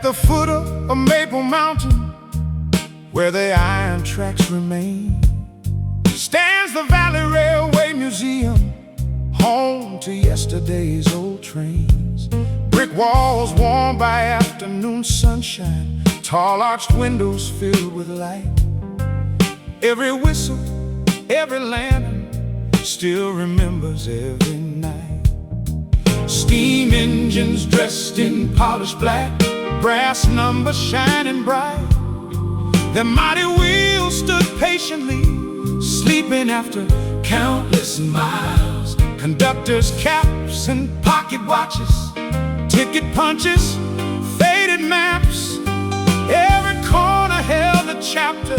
the foot of a Maple Mountain, where the iron tracks remain, stands the Valley Railway Museum, home to yesterday's old trains. Brick walls warmed by afternoon sunshine, tall arched windows filled with light. Every whistle, every lantern still remembers every night. Steam engines dressed in polished black, brass numbers shining bright. Their mighty wheels stood patiently, sleeping after countless miles. Conductors' caps and pocket watches, ticket punches, faded maps. Every corner held a chapter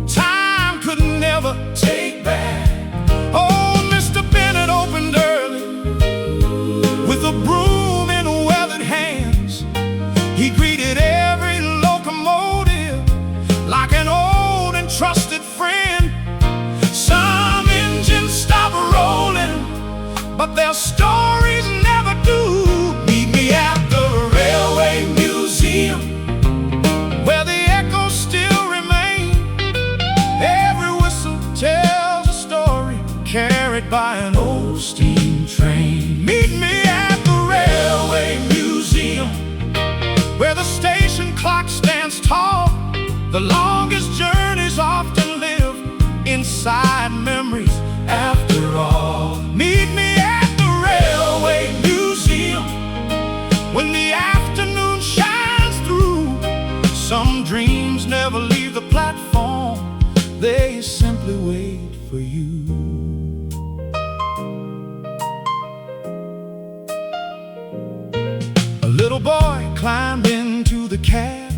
time could never take back. Oh, Mr. Bennett opened early with a broom in weathered hands. He greeted every locomotive like an old and trusted friend. Some engines stop rolling, but their stories never do. Meet me at the Railway Museum, where the echoes still remain. Every whistle tells a story carried by an old steam train. Meet me at the Railway Museum, where the station clock stands tall. The longest journeys often live inside memories after all. Meet me at the Railway Museum, when the afternoon shines through. Some dreams never leave the platform, they simply wait for you. A little boy climbed into the cab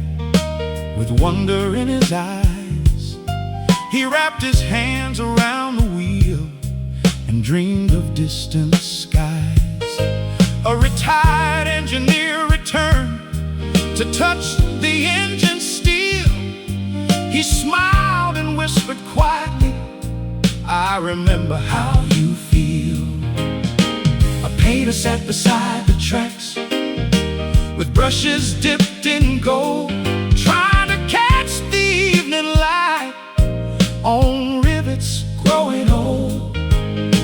with wonder in his eyes. He wrapped his hands around the wheel and dreamed of distant skies. A retired engineer returned to touch the engine's steel. He smiled and whispered quietly, I remember how you feel. A painter sat beside the tracks with brushes dipped in gold, trying to catch the evening light on rivets growing old.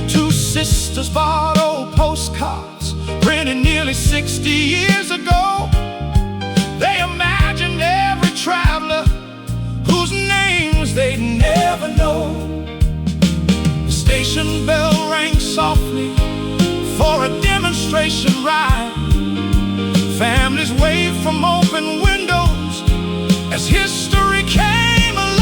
Two sisters bought old postcards printed nearly 60 years ago. They imagined every traveler whose names they'd never know. The station bell rang softly for a demonstration ride. Families waved from open windows as history came alive.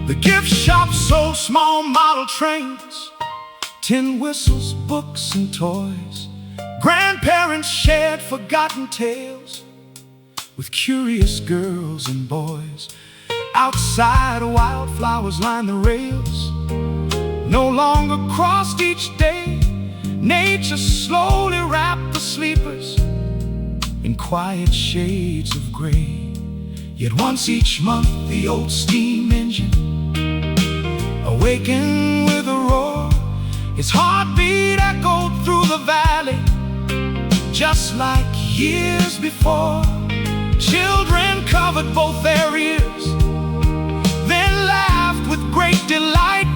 The gift shop sold small model trains, tin whistles, books and toys. Grandparents shared forgotten tales with curious girls and boys. Outside, wildflowers lined the rails, no longer crossed each day. Nature slowly wrapped the sleepers in quiet shades of gray. Yet once each month the old steam engine awakened with a roar. Its heartbeat echoed through the valley, just like years before. Children covered both their ears, then laughed with great delight.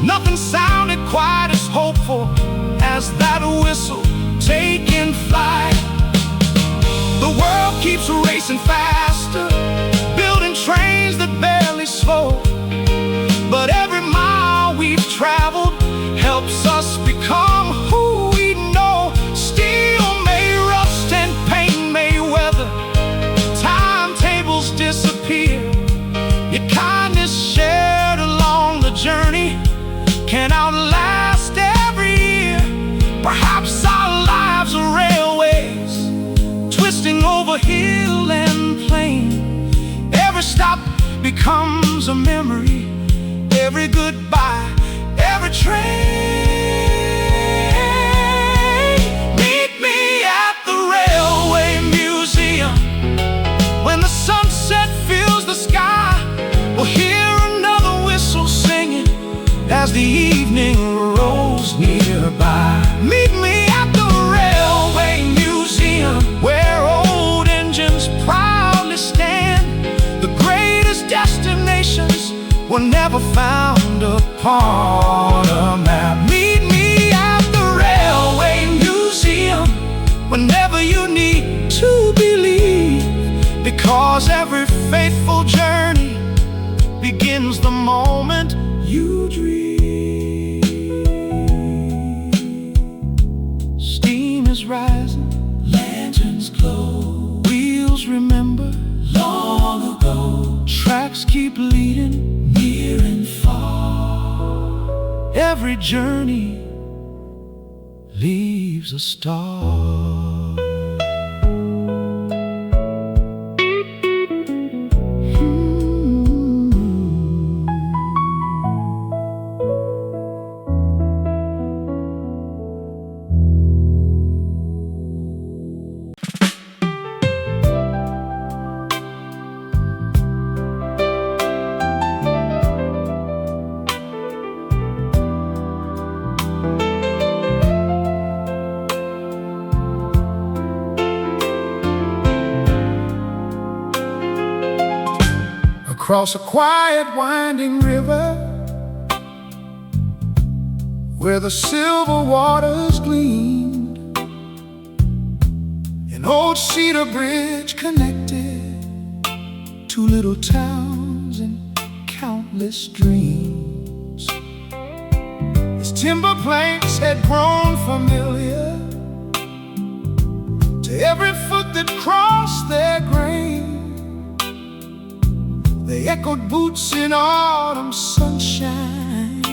Nothing sounded quite as hopeful as that whistle taking flight. The world keeps racing faster, building trains that barely slow. But every mile we've traveled helps us become who we know. Steel may rust and paint may weather, timetables disappear, yet kindness shared along the journey can outlast every year. Perhaps our lives are railways, twisting over hill and plain. Every stop becomes a memory. Every goodbye, every train. Meet me at the railway museum when the sunset fills the sky. We'll hear another whistle singing as the evening rolls nearby. Meet me at the railway museum where old engines proudly stand. The greatest destinations were never found upon a map. Meet me at the railway museum whenever you need to believe, because every faithful journey begins the moment you dream. Steam is rising, lanterns glow, wheels remember long ago. Tracks keep leading near and far. Every journey leaves a star. Across a quiet winding river where the silver waters gleamed, an old cedar bridge connected two little towns and countless dreams. Its timber planks had grown familiar to every foot that crossed their grain. They echoed boots in autumn sunshine,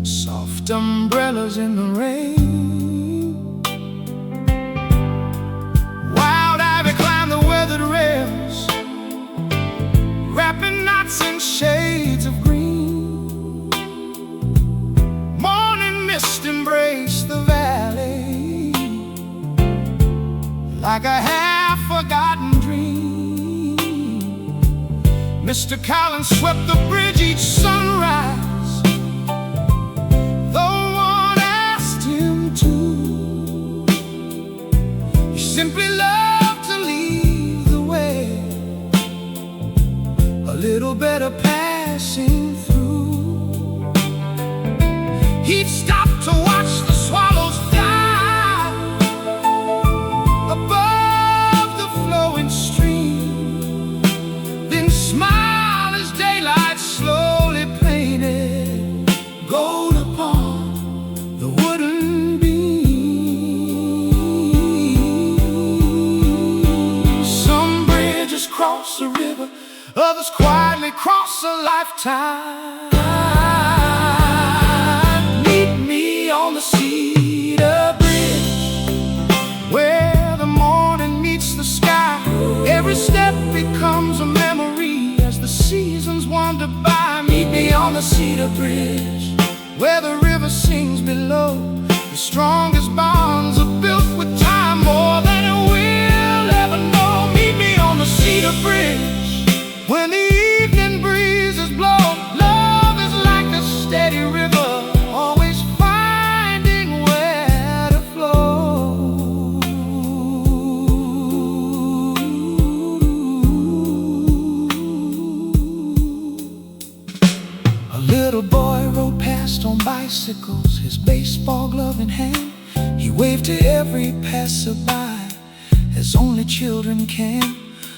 soft umbrellas in the rain. Wild ivy climbed the weathered rails, wrapping knots in shades of green. Morning mist embraced the valley like a half-forgotten dream. Mr. Collins swept the bridge each sunrise, though one asked him to. He simply loved to lead the way, a little better passing through. He'd stop to watch the swallows fly above the flowing stream, then smile as daylight slowly painted gold upon the wooden beam. Some bridges cross a river, others quietly cross a lifetime. Meet me on the cedar bridge where the morning meets the sky. Every step becomes a memory as the seasons wander by. Meet me on the cedar bridge where the river sings below. The strongest bonds are built with time, more than we'll ever know. Meet me on the cedar bridge when the evening breezes blow. Love is like a steady river, always finding where to flow. A little boy rode past on bicycles, his baseball glove in hand. He waved to every passerby as only children can.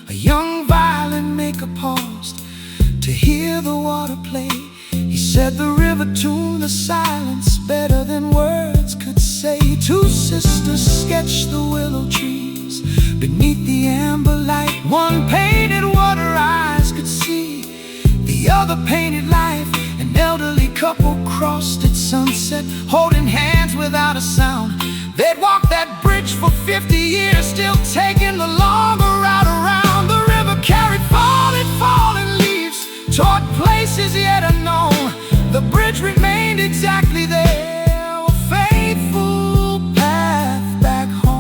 A young violin maker paused to hear the water play. He said the river tuned the silence better than words could say. Two sisters sketched the willow trees beneath the amber light. One painted what her eyes could see, the other painted life. An elderly couple crossed at sunset, holding hands without a sound. They'd walked that bridge for 50 years, still taking the longer route around. The river carried falling, falling is yet unknown. The bridge remained exactly there, a faithful path back home.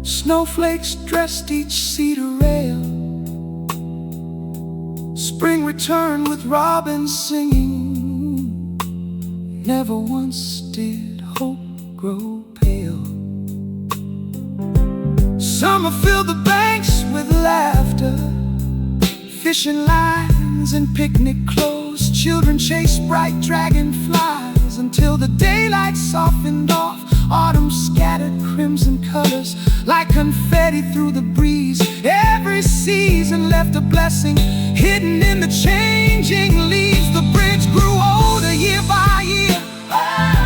Snowflakes dressed each cedar rail. Spring returned with robins singing. Never once did hope grow pale. Summer filled the banks with laughter, fishing lines and picnic clothes. Children chased bright dragonflies until the daylight softened off. Autumn scattered crimson colors like confetti through the breeze. Every season left a blessing hidden in the changing leaves. The bridge grew older year by year.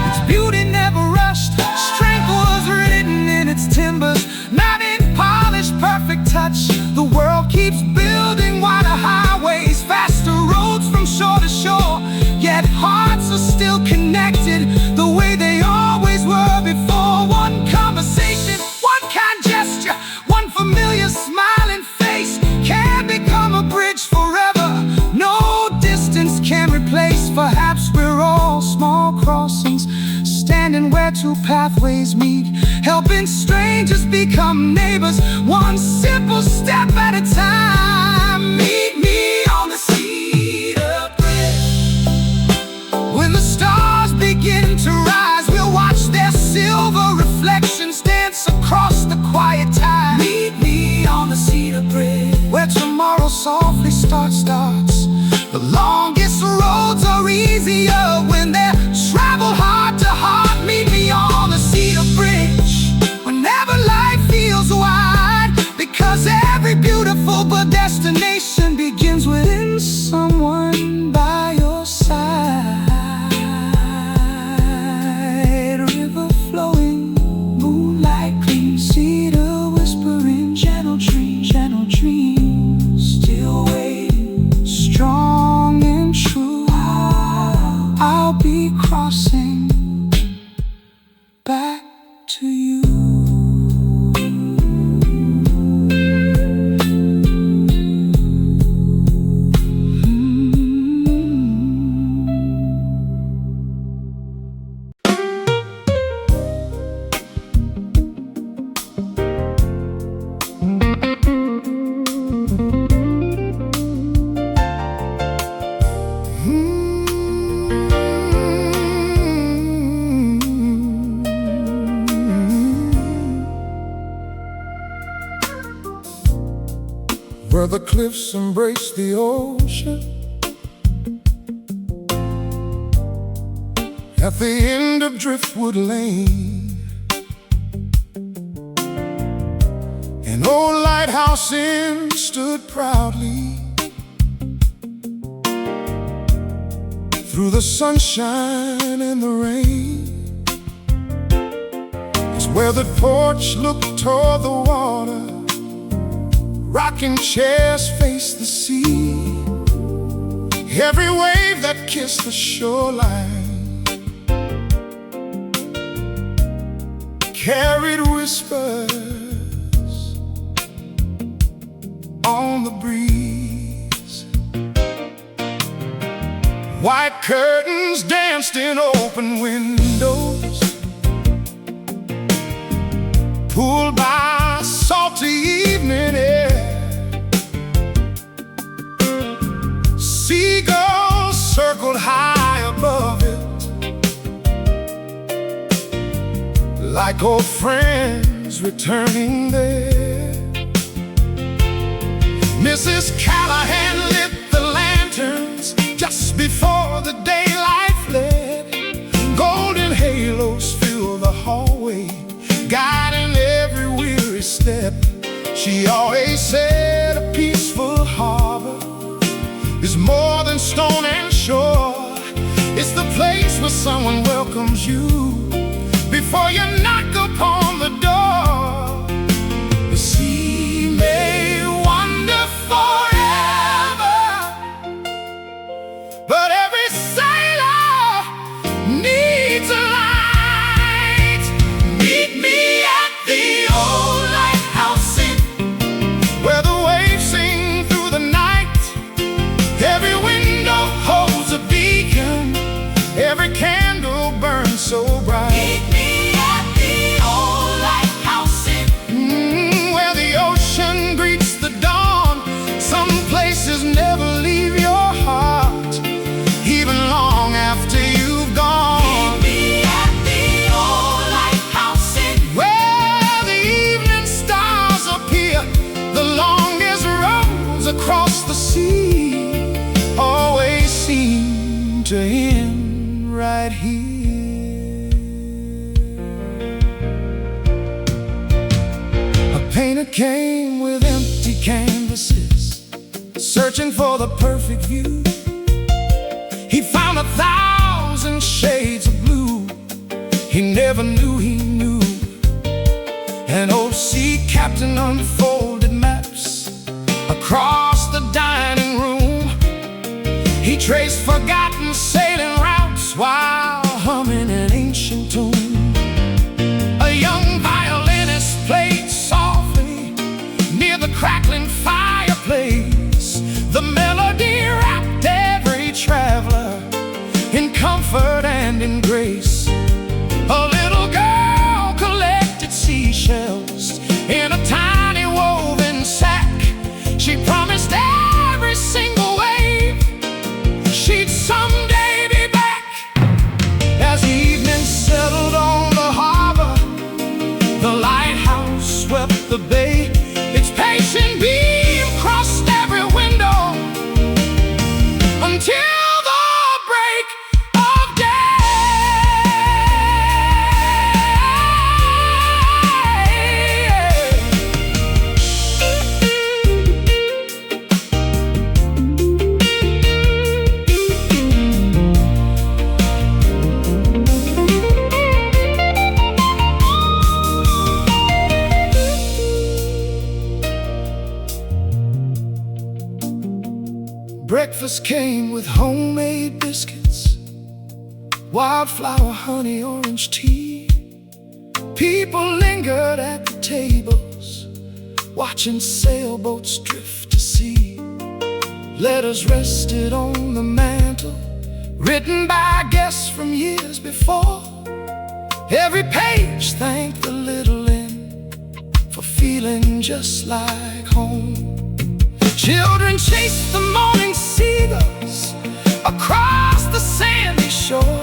Its beauty never rushed. Strength was written in its timbers, not in polished perfect touch. The world keeps building wider highways, faster roads from shore to shore. Yet hearts are still connected the way they always were before. One conversation, one kind gesture, one familiar smiling face can become a bridge forever. No distance can replace. Perhaps we're all small crossings, standing where two pathways meet, helping strangers become neighbors, one simple step at a time. Meet me on the Cedar Bridge. When the stars begin to rise, we'll watch their silver reflections dance across the quiet tide. Meet me on the Cedar Bridge, where tomorrow softly starts. The longest roads are easier when they're traveled heart to heart. Meet me on the Cedar Bridge whenever life feels wide, because every beautiful but destination begins within someone by your side. River flowing, moonlight gleam, cedar whispering, gentle dreams, still waiting, strong and true. I'll be crossing back to you. Where the cliffs embrace the ocean, at the end of Driftwood Lane, an old lighthouse inn stood proudly through the sunshine and the rain. It's where the porch looked toward the water, rocking chairs face the sea. Every wave that kissed the shoreline carried whispers on the breeze. White curtains danced in open windows, pulled by salty evening air. Seagulls circled high above it, like old friends always returning there. Mrs. Callahan lit the lanterns just before the daylight fled. Golden halos fill the hallway, guiding every weary step. She always said a peaceful harbor is more than stone and shore. It's the place where someone welcomes you before you knock upon the door. The sea may wander forever, but every sailor needs a light. Meet me at the old lighthouse inn, where the waves sing through the night. Every window holds a beacon, every candle burns so bright. Meet me at the old lighthouse inn, where the ocean greets the dawn. Some places never leave your heart, even long after you've gone. Meet me at the old lighthouse inn, where the evening stars appear, the longest roads across the sea always seem to end right here. A painter came with empty canvases, searching for the perfect view. He found 1,000 shades of blue he never knew he knew. An old sea captain unfolded maps across the dining room. He traced forgotten sailing routes while humming an ancient tune. A young violinist played softly near the crackling fireplace. The melody wrapped every traveler in comfort and in grace. A little girl collected seashells in a tiny woven sack. She promised every single wave she'd someday be back. As evening settled on the harbor, the lighthouse swept the bay. Its patient beam crossed every window until the break of breakfast came with homemade biscuits, wildflower, honey, orange tea. People lingered at the tables, watching sailboats drift to sea. Letters rested on the mantel, written by guests from years before. Every page thanked the little inn for feeling just like home. Children chased the morning seagulls across the sandy shore.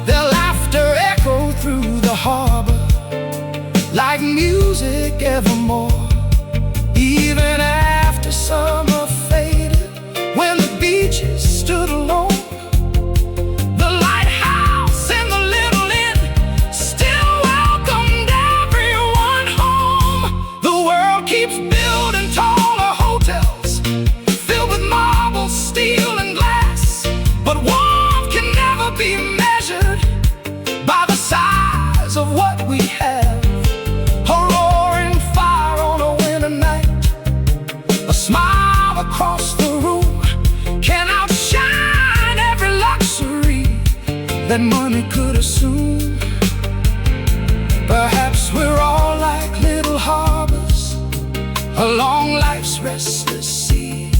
Their laughter echoed through the harbor like music evermore. Even after summer faded, when the beaches stood alone, the lighthouse and the little inn still welcomed everyone home. The world keeps building taller hotels filled with marble, steel, and glass, but warmth can never be measured by the size of what we have. A roaring fire on a winter night, a smile across the room can outshine every luxury that money could assume. Perhaps we're all like little harbors along life's restless sea,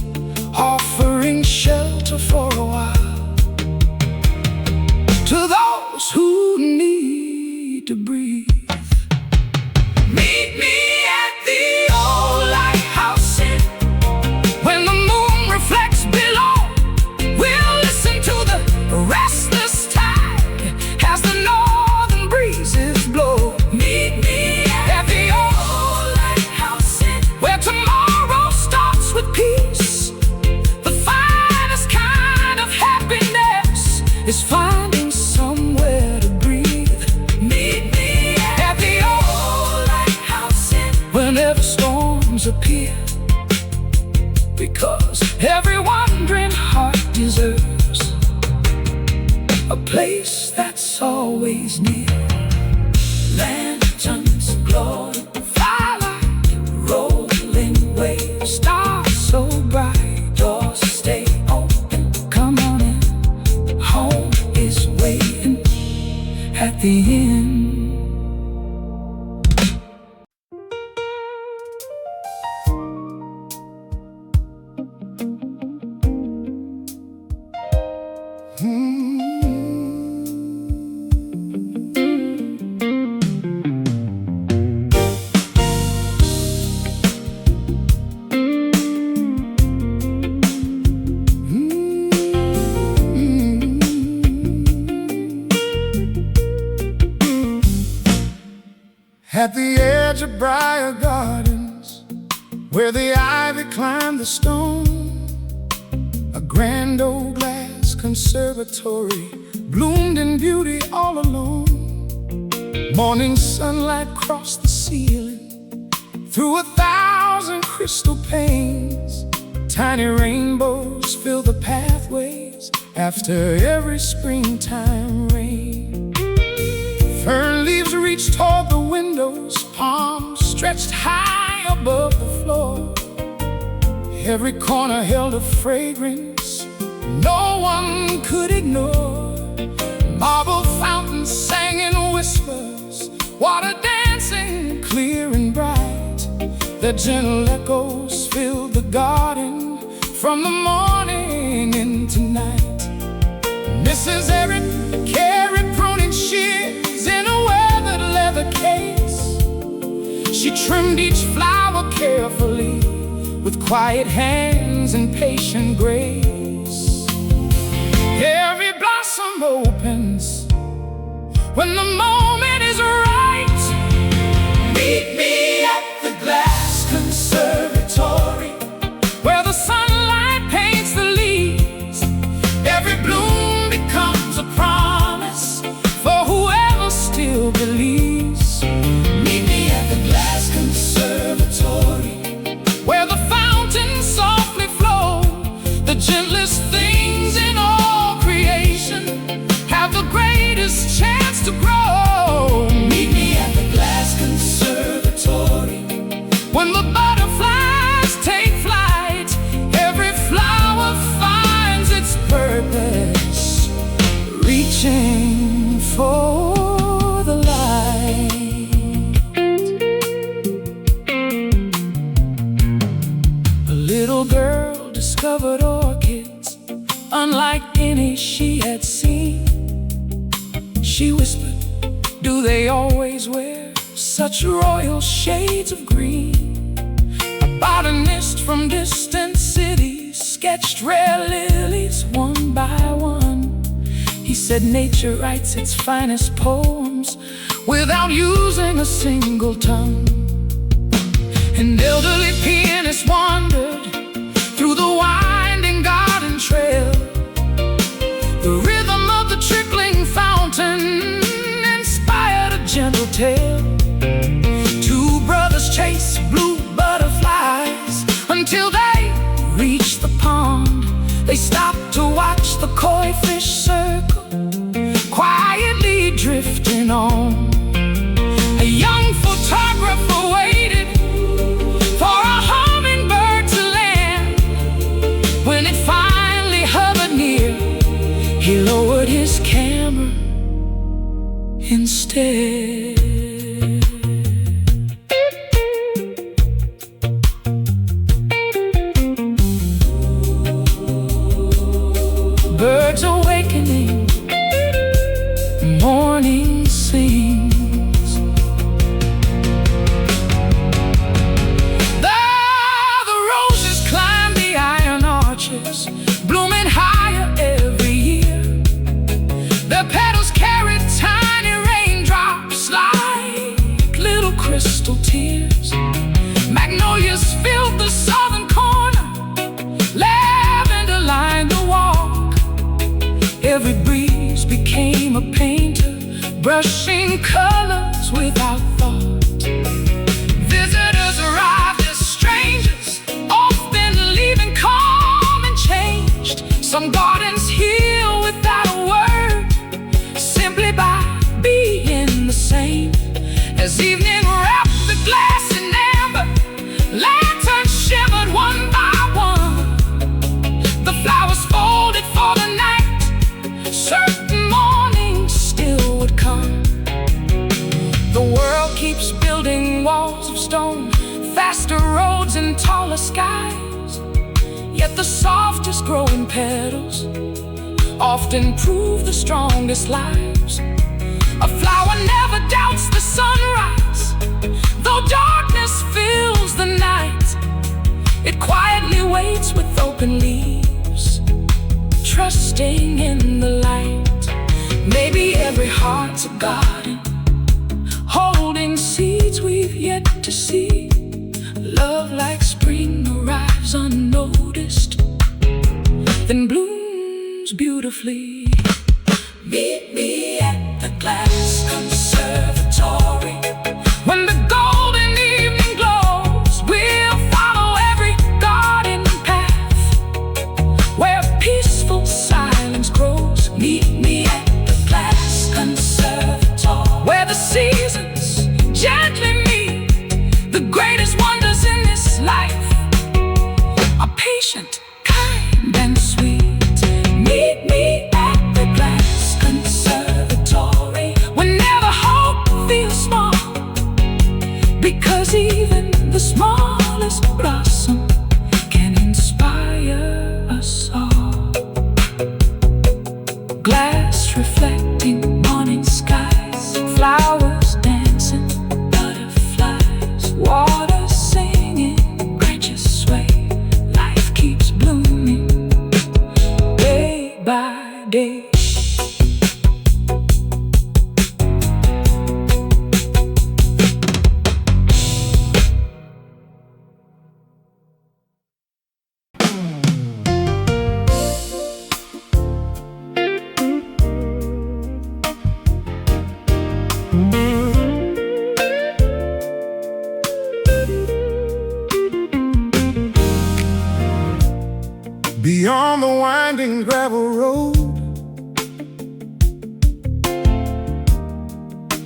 offering shelter for a while to those who need to breathe. Meet me at the old lighthouse inn, when the moon reflects below. We'll listen to the restless tide as the northern breezes blow. Meet me at the homes appear, because every wandering heart deserves a place that's always near. Lanterns glowing, firelight, rolling waves, stars so bright, doors stay open, come on in, home is waiting at the end. At the edge of Briar Gardens, where the ivy climbed the stone, a grand old glass conservatory bloomed in beauty all alone. Morning sunlight crossed the ceiling through 1,000 crystal panes. Tiny rainbows fill the pathways after every springtime rain. Fern leaves reached toward the windows, palms stretched high above the floor. Every corner held a fragrance no one could ignore. Marble fountains sang in whispers, water dancing clear and bright. Their gentle echoes filled the garden from the morning into night. Mrs. Eric carried pruning shears in a weathered leather case. She trimmed each flower carefully with quiet hands and patient grace. Every blossom opens when the moment is right. Meet me at the glass conservatory, where the sunlight paints the leaves. Every bloom becomes a promise for whoever still believes. Meet me at the glass conservatory, where the fountains softly flow. The gentlest things in all creation have the greatest chance to grow. Meet me at the glass conservatory, when the butterflies take flight. Every flower finds its purpose, reaching for the light. A little girl discovered orchids unlike any she had seen. She whispered, "Do they always wear such royal shades of green?" A botanist from distant cities sketched rare lilies one by one. He said nature writes its finest poems without using a single tongue. An elderly pianist wandered through the winding garden trail. The rhythm of the trickling fountain inspired a gentle tale. Two brothers chased blue butterflies until they reached the pond. They stopped to watch the koi fish circle, quietly drifting on. A young photographer waited for a hummingbird to land. When it finally hovered near, he lowered his camera instead. Birds awakening, morning sings. The roses climb the iron arches, blooming higher every year. Their petals carry tiny raindrops like little crystal tears. Magnolias filled the southern corner, lavender lined the walk. Every breeze became a painter, brushing colors without thought. Visitors arrived as strangers, smaller skies. Yet the softest growing petals often prove the strongest lives. A flower never doubts the sunrise, though darkness fills the night. It quietly waits with open leaves, trusting in the light. Maybe every heart's a garden, holding seeds we've yet to see. Love like spring arrives unnoticed, then blooms beautifully. Meet me at the glass conservatory. When the golden evening glows, we'll follow every garden path where peaceful silence grows. Meet me at the glass conservatory, where the seasons gently meet the greatest wonders in this life are patient, kind, and sweet. Meet me at the glass conservatory, whenever hope feels small, because even the smallest blossom can inspire us all. Glass reflecting morning skies, flowers dancing, butterflies, water singing, branches sway. Life keeps blooming day by day. Beyond the winding gravel road,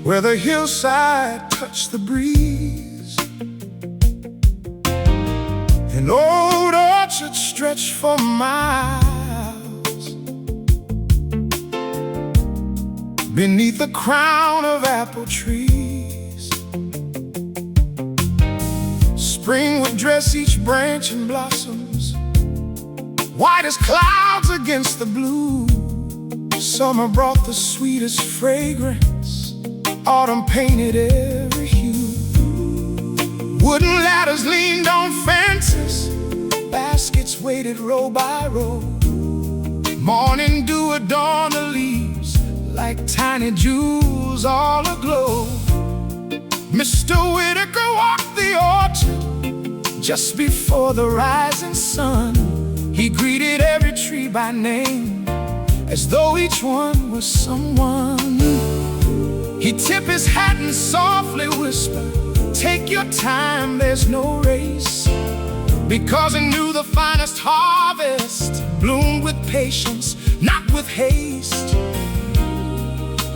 where the hillside touched the breeze, an old orchard stretched for miles, beneath the crown of apple trees. Spring would dress each branch in blossoms, white as clouds against the blue. Summer brought the sweetest fragrance, autumn painted every hue. Wooden ladders leaned on fences, baskets waited row by row. Morning dew adorned the leaves like tiny jewels all aglow. Mr. Whitaker walked the orchard just before the rising sun. He greeted every tree by name, as though each one was someone. He'd tip his hat and softly whisper, "Take your time, there's no race," because he knew the finest harvest bloomed with patience, not with haste.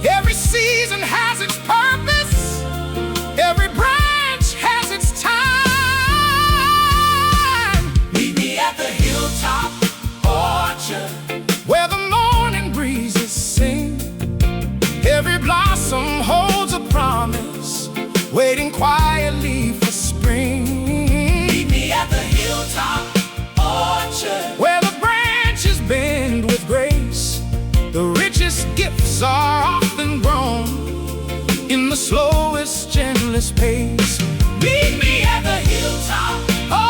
Every season has its purpose, every branch has its time. Meet me at the hilltop orchard, where the morning breezes sing. Every blossom holds a promise, waiting quietly for spring. Meet me at the hilltop orchard, where the branches bend with grace. The richest gifts are often grown in the slowest, gentlest pace. Meet me at the hilltop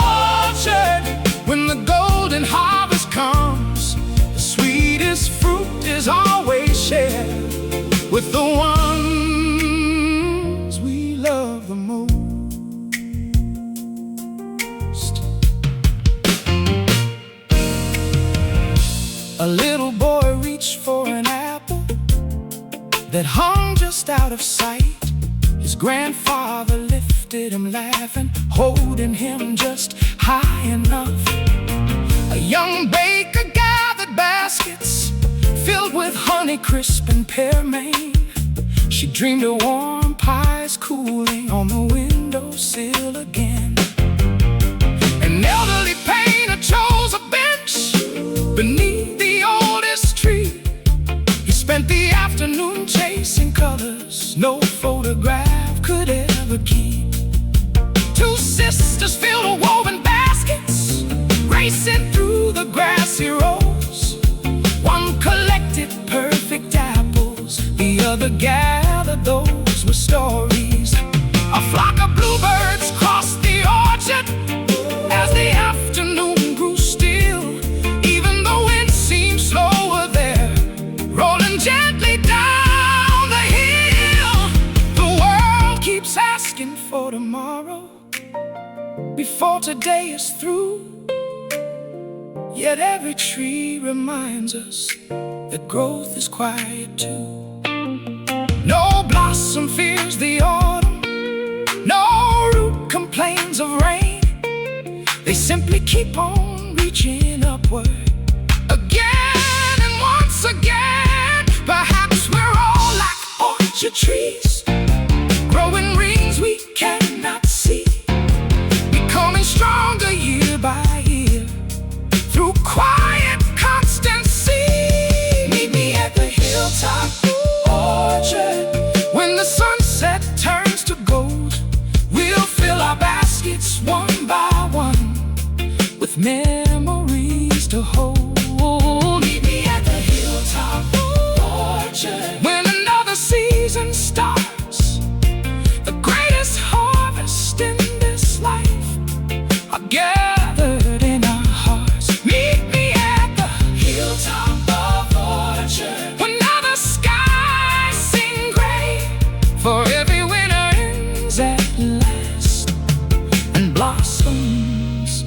orchard, when the golden harvest comes. The sweetest fruit is always shared with the ones we love the most. A little boy reached for an apple that hung just out of sight. His grandfather lifted him laughing, holding him just high enough. A young baker gathered baskets filled with honey crisp and pearmain. She dreamed of warm pies cooling on the windowsill again. An elderly painter chose a bench beneath the oldest tree. He spent the afternoon chasing colors no photograph could ever keep. Two sisters filled a woven basket Mother gathered those were stories. A flock of bluebirds crossed the orchard as the afternoon grew still. Even the wind seemed slower there, rolling gently down the hill. The world keeps asking for tomorrow before today is through. Yet every tree reminds us that growth is quiet too. No blossom fears the autumn, no root complains of rain. They simply keep on reaching upward again and once again. Perhaps we're all like orchard trees, growing rings we cannot see, becoming stronger year by year through quiet constancy. Meet me at the hilltop orchard. When the sunset turns to gold, we'll fill our baskets one by one with memories to hold. Meet me at the hilltop orchard. When another season starts, the greatest harvest in this life are gathered in our hearts. Meet me at the hilltop orchard. When now the skies sing gray, for every winter ends at last, and blossoms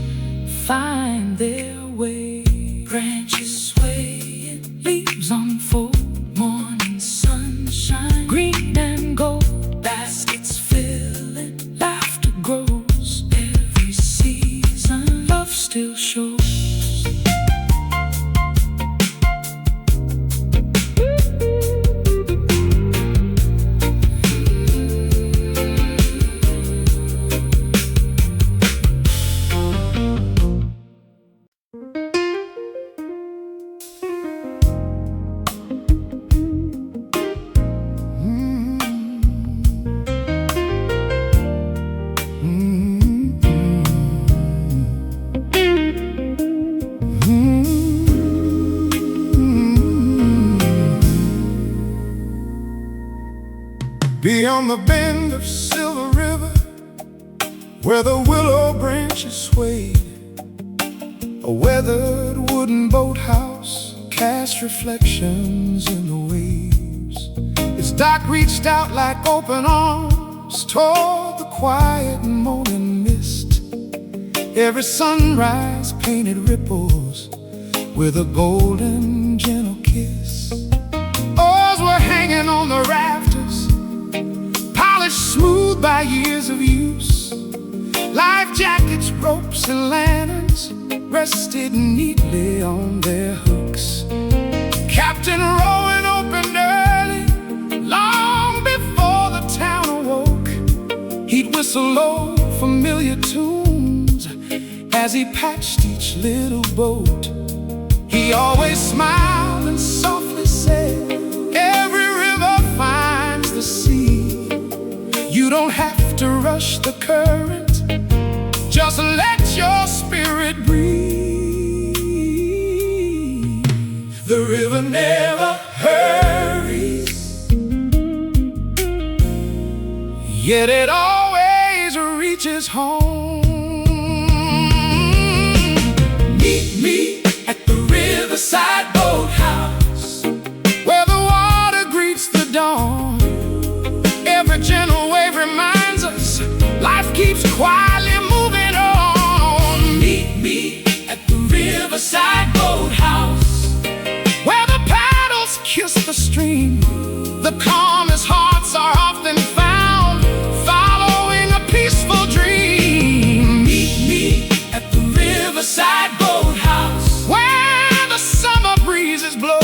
find their way. Branches sway and leaves unfold, morning sunshine, green and gold, baskets fill and laughter grows. Every season love still shows. Beyond the bend of Silver River, where the willow branches swayed, a weathered wooden boathouse cast reflections in the waves. Its dock reached out like open arms toward the quiet morning mist. Every sunrise painted ripples with a golden gentle kiss. Oars were hanging on the rafters, polished smooth by years of use. Life jackets, ropes, and lanterns rested neatly on their hooks. Captain Rowan opened early, long before the town awoke. He'd whistle low familiar tunes as he patched each little boat. He always smiled and softly said, every river finds the sea. You don't have to rush the current, just let your spirit breathe. The river never hurries, yet it always reaches home. Meet me at the riverside boathouse, where the water greets the dawn. Every gentle wave reminds us life keeps quietly moving on. Meet me at the riverside boathouse, where the paddles kiss the stream. The calmest hearts are often found following a peaceful dream. Meet me at the riverside boathouse, where the summer breezes blow.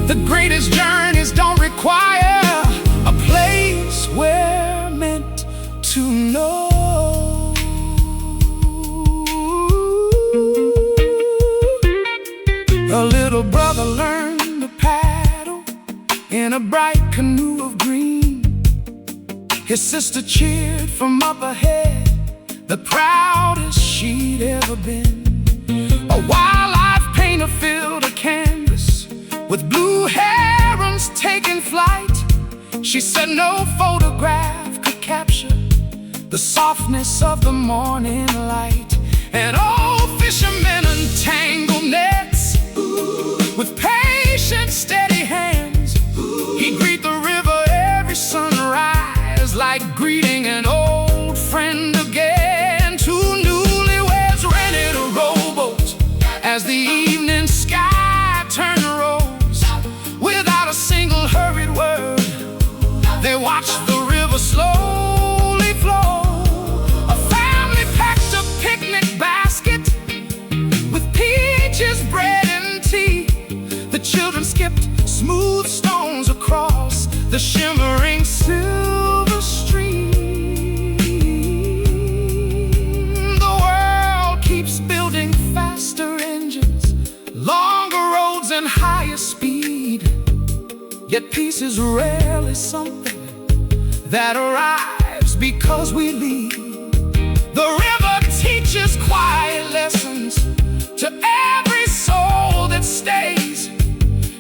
The greatest journeys don't require a place we're meant to know. A little brother learned to paddle in a bright canoe of green. His sister cheered from up ahead, the proudest she'd ever been. A wildlife painter filled a canvas with blue herons taking flight. She said no photograph could capture the softness of the morning light. And old fishermen untangled nets with patient, steady hands. He'd greet the river every sunrise like greeting an old friend again. Two newlyweds rented a rowboat as the evening sky turned rose. Without a single hurried word, they watched the river slowly flow. A family packed a picnic basket with peaches, bread, and tea. The children skipped smooth stones across the shimmering silver stream. The world keeps building faster engines, longer roads, and higher speed. Yet peace is rarely something that arrives because we leave. The river teaches quiet lessons to every soul that stays.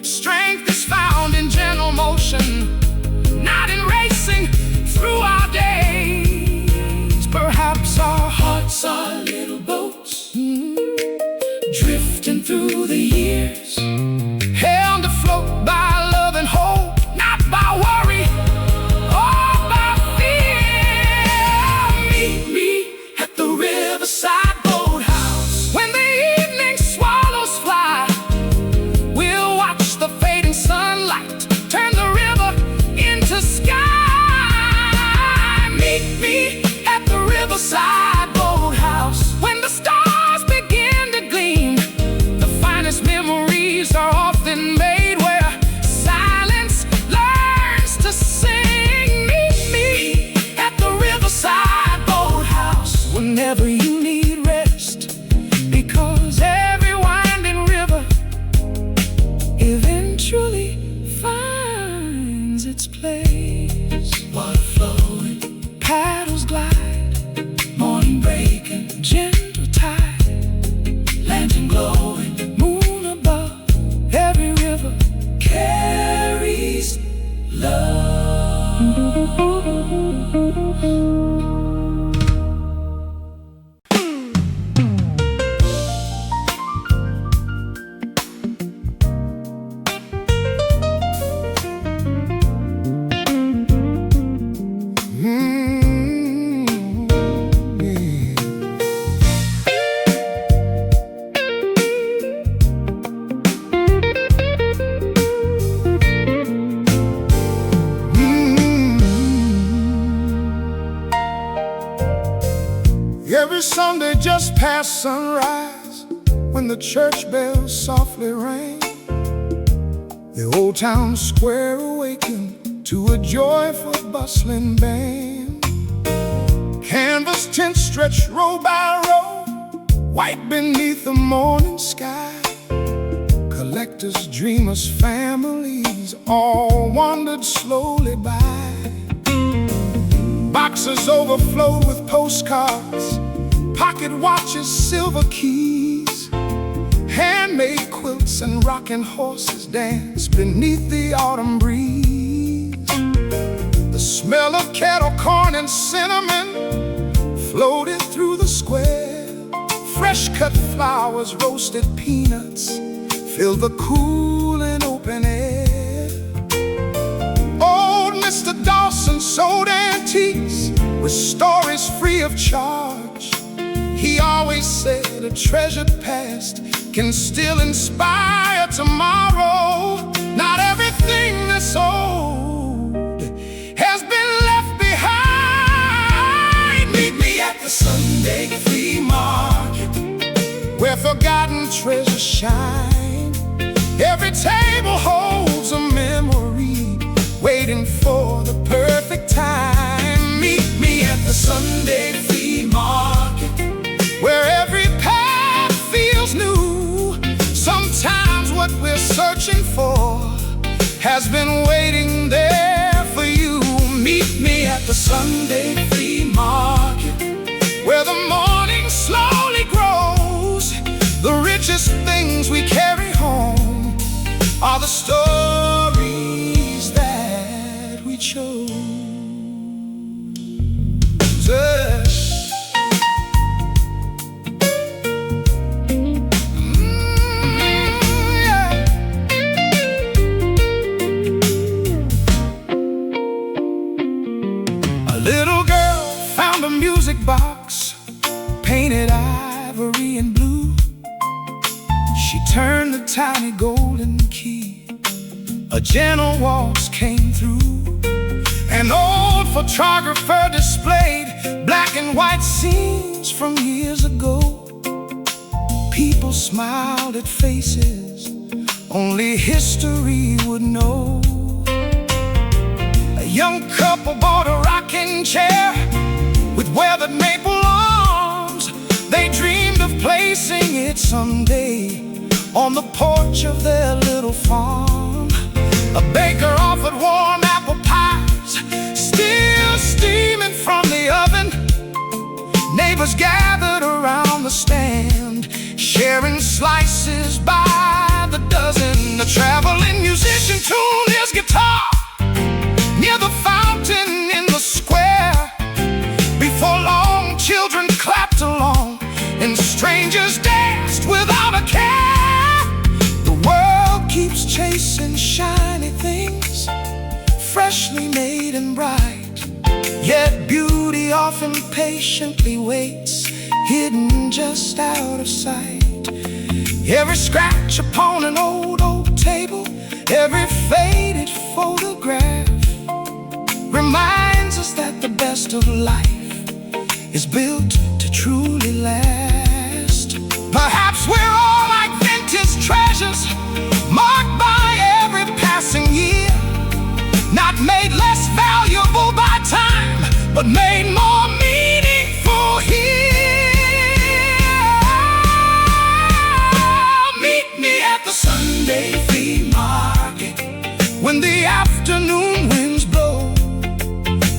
Strength is found in gentle motion, not in racing through our days. Perhaps our hearts are little boats, drifting through the years, held afloat by love and hope, not by worry or by fear. Meet me at the riverside boathouse. When the evening swallows fly, we'll watch the fading sunlight turn the river into sky. Meet me at the riverside boathouse. When the stars begin to gleam, the finest memories are often made where silence learns to sing. Meet me at the riverside boathouse whenever you need rest, because every winding river eventually finds its place. Water flowing, paddles glide, morning breaking, gentle tide, lantern glowing, moon above. Every river carries love. Every Sunday just past sunrise, when the church bells softly rang, the old town square awakened to a joyful bustling band. Canvas tents stretched row by row, white beneath the morning sky. Collectors, dreamers, families all wandered slowly by. Boxes overflowed with postcards, pocket watches, silver keys. Handmade quilts and rocking horses danced beneath the autumn breeze. The smell of kettle corn and cinnamon floated through the square. Fresh cut flowers, roasted peanuts filled the cool and open air. Old Mr. Dawson sold antiques with stories free of charge. He always said a treasured past can still inspire tomorrow. Not everything that's old has been left behind. Meet me at the Sunday flea market, where forgotten treasures shine. Every table holds a memory, waiting for the perfect time. Meet me at the Sunday flea market, where every path feels new. Sometimes what we're searching for has been waiting there for you. Meet me at the Sunday flea market, where the morning slowly grows. The richest things we carry home are the stories that we chose. music box, painted ivory and blue. She turned the tiny golden key. A gentle waltz came through. An old photographer displayed black and white scenes from years ago. People smiled at faces only history would know. A young couple bought a rocking chair with weathered maple arms. They dreamed of placing it someday on the porch of their little farm. A baker offered warm apple pies, still steaming from the oven. Neighbors gathered around the stand, sharing slices by the dozen. The traveling musician tuned his guitar near the fountain in the square. Before long, children clapped along and strangers danced without a care. The world keeps chasing shiny things, freshly made and bright, yet beauty often patiently waits, hidden just out of sight. Every scratch upon an old oak table, every faded photograph reminds us that the best of life is built to truly last. Perhaps we're all like vintage treasures, marked by every passing year, not made less valuable by time, but made more meaningful here. Meet me at the Sunday flea market when the afternoon winds blow.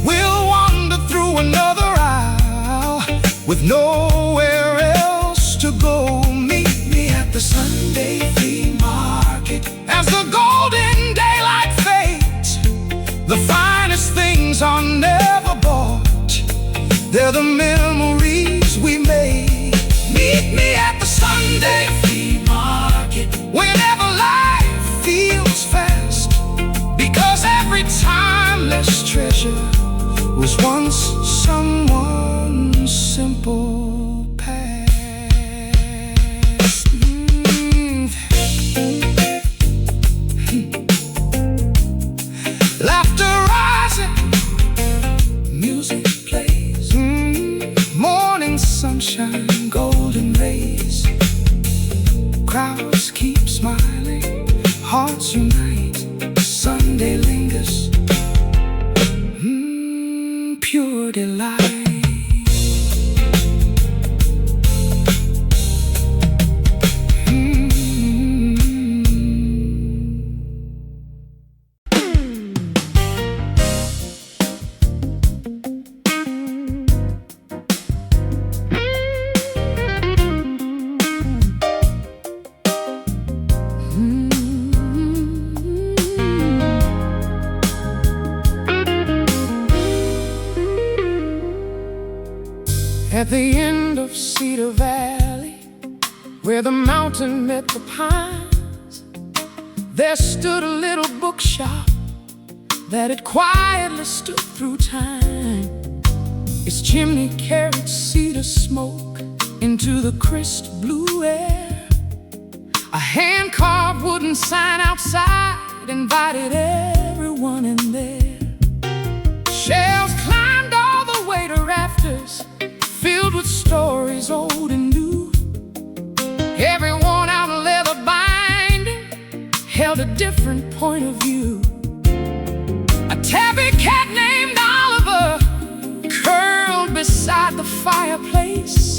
We'll wander through another aisle with nowhere else to go. Meet me at the Sunday flea market as the golden daylight fades. The finest things are never bought, they're the memories we made. Meet me at the Sunday flea market whenever life feels fast, because every timeless treasure was once someone's simple past. Laughter rising, music plays, morning sunshine, golden rays. Crowds keep smiling, hearts unite, Sunday lingers, pure delight. At the end of Cedar Valley, where the mountain met the pines, there stood a little bookshop that had quietly stood through time. Its chimney carried cedar smoke into the crisp blue air. A hand-carved wooden sign outside invited everyone in there. Shelves climbed all the way to rafters, filled with stories old and new. Every worn-out leather binding held a different point of view. A tabby cat named Oliver curled beside the fireplace.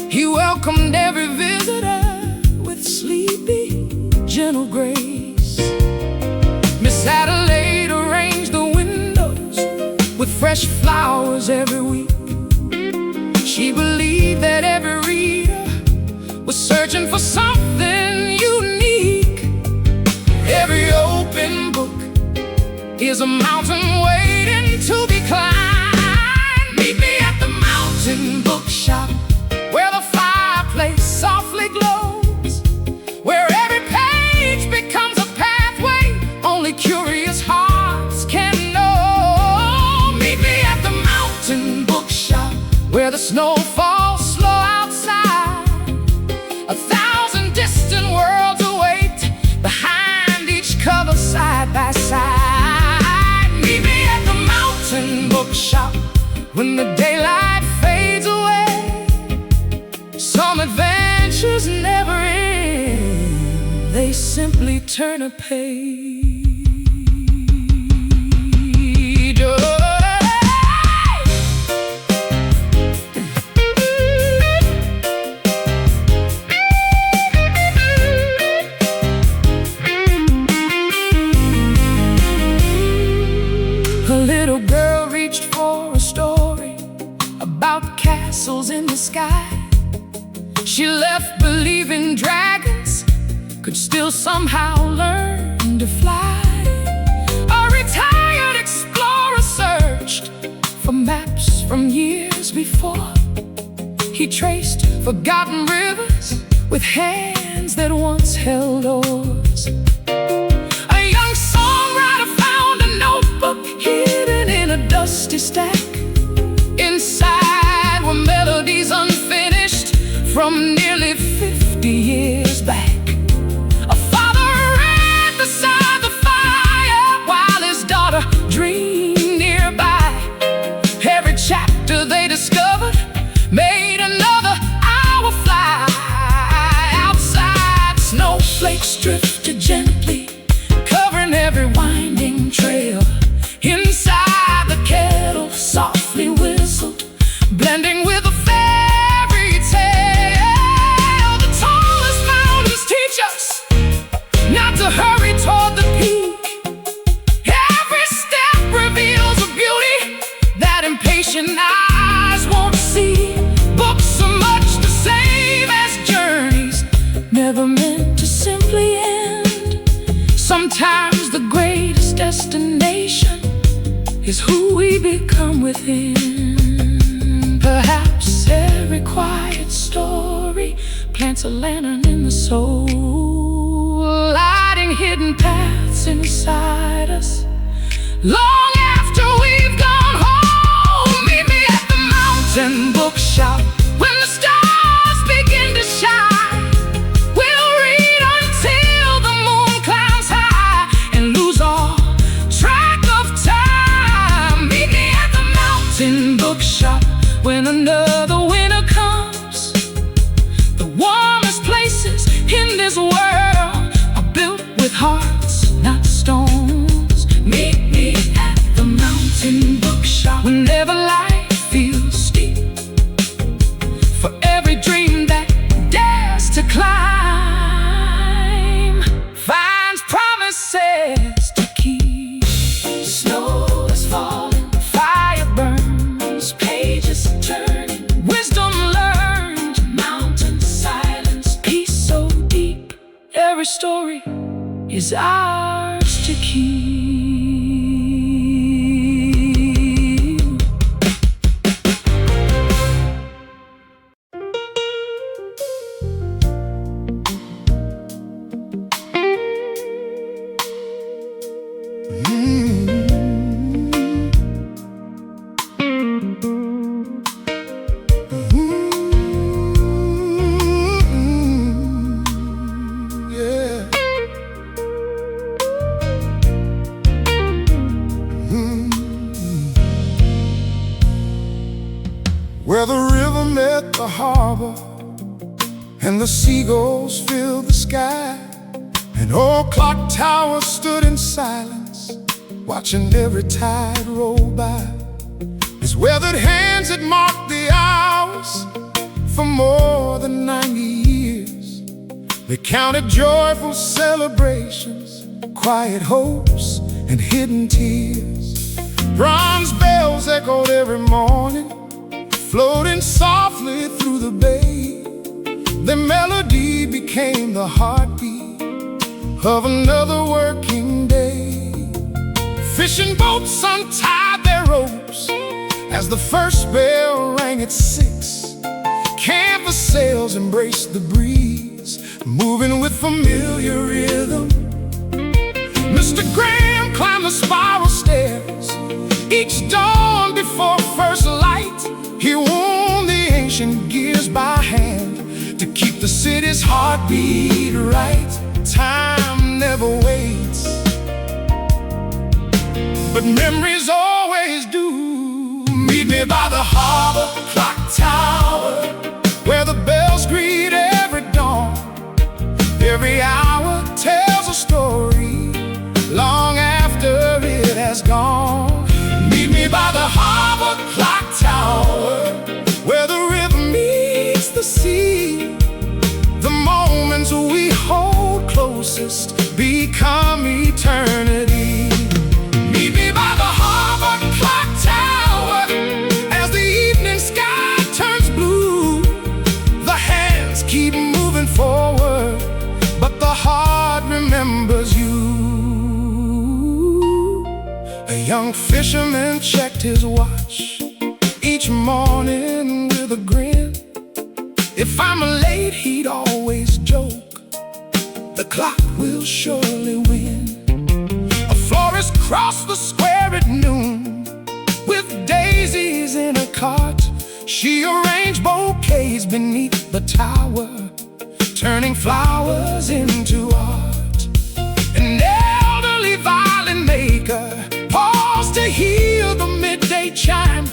He welcomed every visitor with sleepy, gentle grace. Miss Adelaide arranged the windows with fresh flowers every week. She believed that every reader was searching for something unique. Every open book is a mountain waiting to be climbed. Meet me at the mountain bookshop, where the fireplace softly glows, where every page becomes a pathway only curious hearts can know. Meet me at the mountain bookshop, where the snow falls slow outside. 1,000 distant worlds await behind each cover side by side. Meet me at the mountain bookshop when the daylight fades away. Some adventures never end, they simply turn a page. A little girl reached for a story about castles in the sky. She left believing dragons could still somehow learn to fly. A retired explorer searched for maps from years before. He traced forgotten rivers with hands that once held oars. A young songwriter found a notebook hidden in a dusty stack. Inside were melodies unfinished from nearly 50 years back. A father read beside the fire while his daughter dreamed nearby. Every chapter they discovered made another hour fly. Outside, snowflakes drifted gently, covering every winding trail. Inside, the kettle softly whistled, blending with a fairy tale. The tallest mountains teach us not to hurry toward the peak. Every step reveals a beauty that impatient eyes won't see. Books are much the same as journeys, never meant to simply end. Sometimes the greatest destination is who we become within. Perhaps every quiet story plants a lantern in the soul, lighting hidden paths inside us long after we've gone home. Meet me at the mountain bookshop when the stars begin to shine. We'll read until the moon climbs high and lose all track of time. Meet me at the mountain bookshop when another winter comes. The warmest places in this world are built with hearts, not stones. Meet me at the mountain bookshop whenever life feels steep. For every dream that dares to climb finds promises to keep. Snow is falling, fire burns, pages turning, wisdom learned, mountain silence, peace so deep. Every story is ours to keep. Where the river met the harbor and the seagulls filled the sky. An old clock tower stood in silence, watching every tide roll by. His weathered hands had marked the hours for more than 90 years. They counted joyful celebrations, quiet hopes and hidden tears. Bronze bells echoed every morning, floating softly through the bay. Their melody became the heartbeat of another working day. Fishing boats untied their ropes as the first bell rang at 6. Canvas sails embraced the breeze, moving with familiar rhythm. Mr. Graham climbed the spiral stairs. Each dawn before first light, he warmed pushing gears by hand to keep the city's heartbeat right. Time never waits, but memories always do. Meet me by the harbor clock tower, where the bells greet every dawn. Every hour tells a story long after it has gone. Meet me by the harbor clock tower, where the river meets the sea. The moments we hold closest become eternity. Meet me by the harbor clock tower, as the evening sky turns blue. The hands keep moving forward, but the heart remembers you. A young fisherman checked his watch each morning with a grin. If I'm late, he'd always joke, the clock will surely win. A florist crossed the square at noon with daisies in a cart. She arranged bouquets beneath the tower, turning flowers into art. An elderly violin maker paused to hear the midday chime.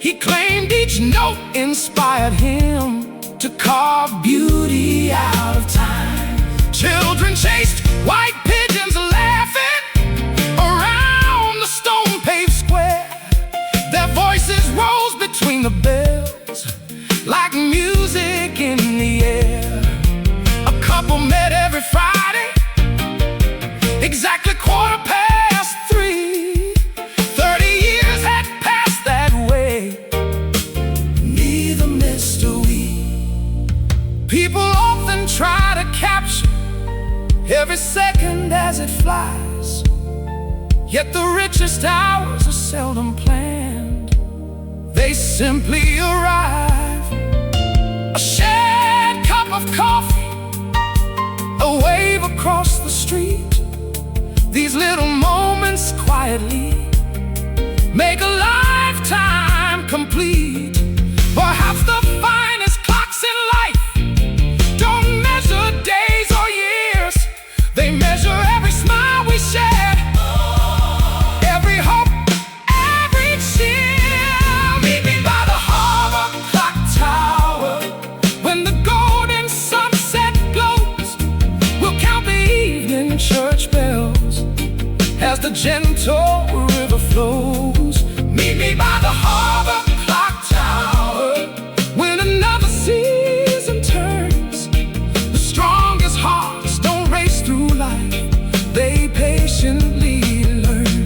He claimed each note inspired him to carve beauty out of time. Children chased white pigeons laughing around the stone-paved square. Their voices rose between the bells like music in the air. A couple met every Friday, exactly 3:15. 30 years had passed that way, neither missed a week. People often try to capture every second as it flies, yet the richest hours are seldom planned, they simply arrive. A shared cup of coffee, a wave across the street. These little moments quietly make a lifetime complete. Perhaps the finest clocks in life don't measure days or years, they measure every smile we share, every hope, every cheer. Meet me by the harbor clock tower, when the golden sunset glows. We'll count the evening church bells as the gentle river flows. Meet me by the harbor clock tower, when another season turns. The strongest hearts don't race through life, they patiently learn.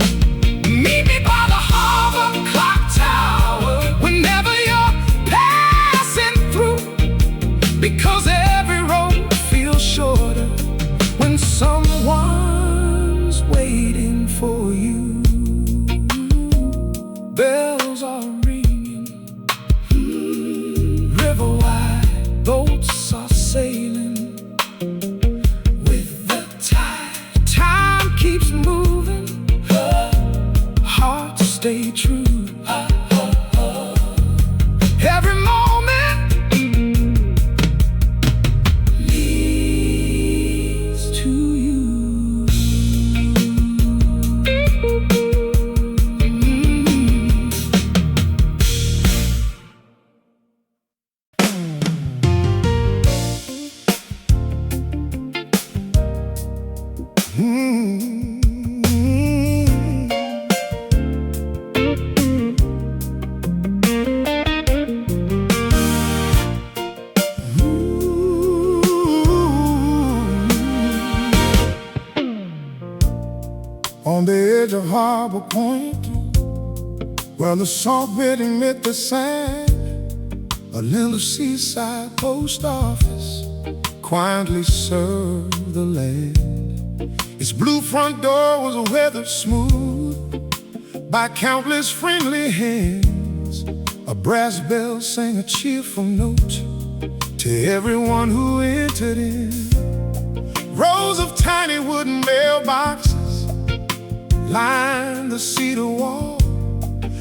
Meet me by the harbor clock tower, whenever you're passing through, because every road feels shorter when someone's waiting for you. Bells are ringing, river wide, boats are sailing with the tide. Time keeps moving, hearts stay true. Every moment leads to you. On the edge of Harbor Point, where the salt bidding met the sand, a little seaside post office quietly served the land. Its blue front door was weathered smooth by countless friendly hands. A brass bell sang a cheerful note to everyone who entered in. Rows of tiny wooden mailboxes lined the cedar wall,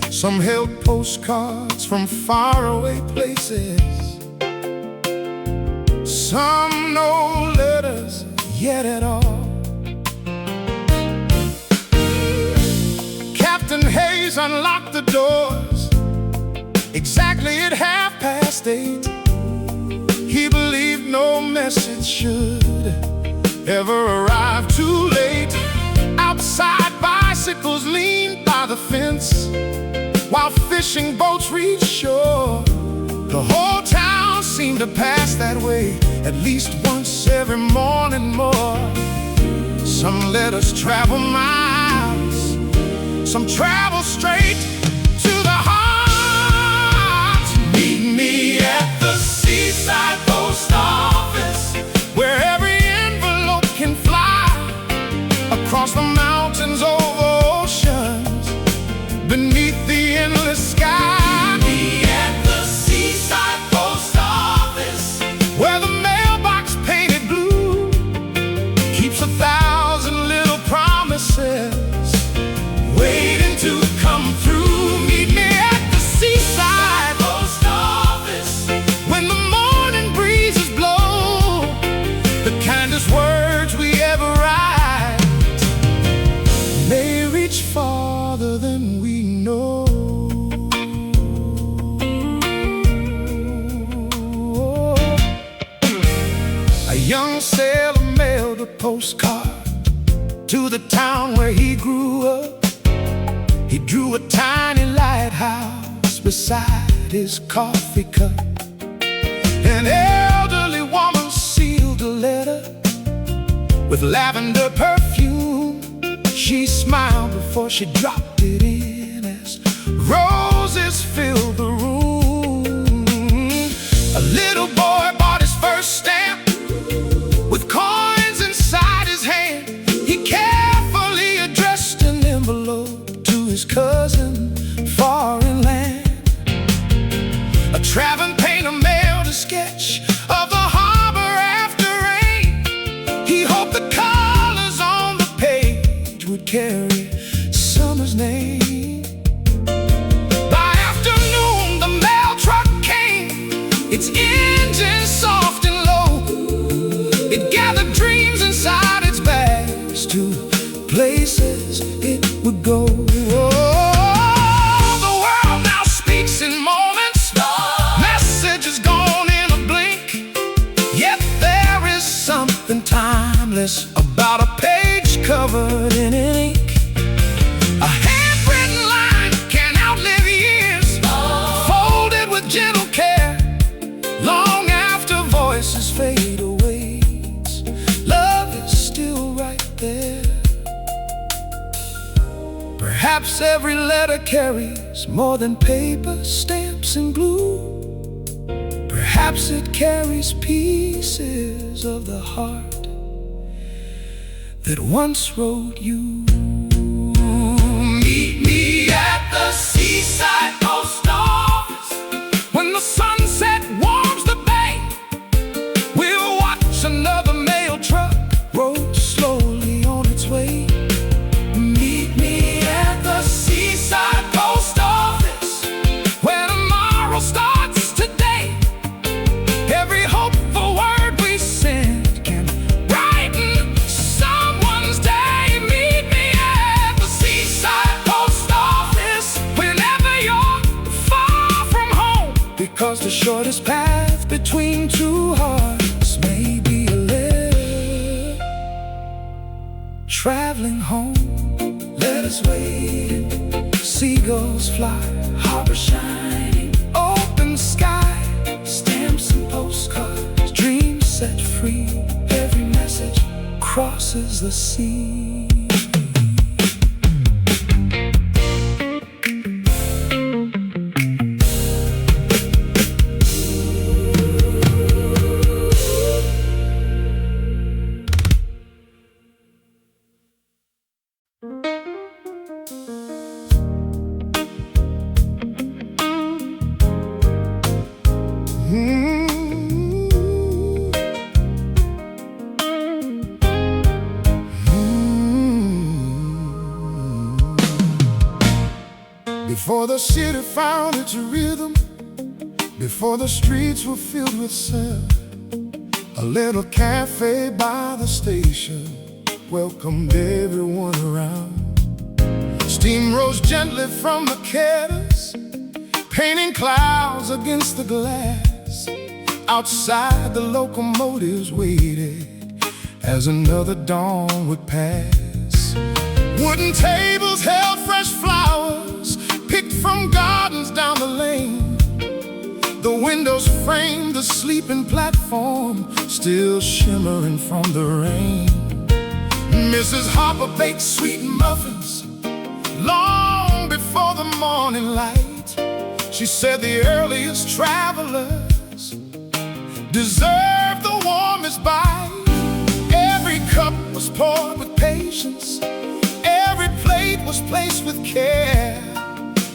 Some held postcards from faraway places, some no letters yet at all. Captain Hayes unlocked the doors exactly at 8:30. He believed no message should ever arrive too late. Outside, bicycles leaned by the fence while fishing boats reached shore. The whole town seemed to pass that way at least once every morning more. Some letters travel miles, some travel straight to the heart. Meet me at the seaside post office, where every envelope can fly across the mountains, over oceans, beneath the endless sky. Meet me at the seaside post office, where the mailbox painted blue keeps 1,000 little promises waiting to come through. Meet me at the seaside post office, when the morning breezes blow, the kindest words we ever write may reach farther than we know. A young sailor mailed a postcard to the town where he grew up. He drew a tiny lighthouse beside his coffee cup. An elderly woman sealed the letter with lavender perfume. She smiled before she dropped it in as roses filled the room. A little boy bought his first stamp with coins inside his hand. He carefully addressed an envelope to his cousin far inland. A traveling painter mailed a sketch of the harbor after rain. He hoped the colors on the page would carry summer's name. By afternoon, the mail truck came, its engine soft and low. It gathered dreams inside its bags to places it would go. The world now speaks in moments, messages gone in a blink. Yet there is something timeless about a page covered in ink. A handwritten line can outlive years, folded with gentle care. Long after voices fade away, love is still right there. Perhaps every letter carries more than paper, stamps, and glue. Perhaps it carries pieces of the heart that once wrote you. Meet me at the seaside post office, When the sunset warms the bay, we'll watch another mail truck roll slowly on its way. meet me at the seaside post office, Where tomorrow starts today, every hopeful word we send can brighten someone's day. Meet me at the seaside post office, whenever you're far from home, because the shortest path between two hearts may be a letter traveling home. Letters waiting, seagulls fly, harbor shining, open sky, stamps and postcards, dreams set free. Every message crosses the sea. Before the city found its rhythm, before the streets were filled with sound, a little cafe by the station welcomed everyone around. Steam rose gently from the kettles, painting clouds against the glass. Outside, the locomotives waited as another dawn would pass. Wooden tables held fresh flowers picked from gardens down the lane. The windows framed the sleeping platform, still shimmering from the rain. Mrs. Harper baked sweet muffins long before the morning light. She said the earliest travelers deserve the warmest bite. Every cup was poured with patience, every plate was placed with care.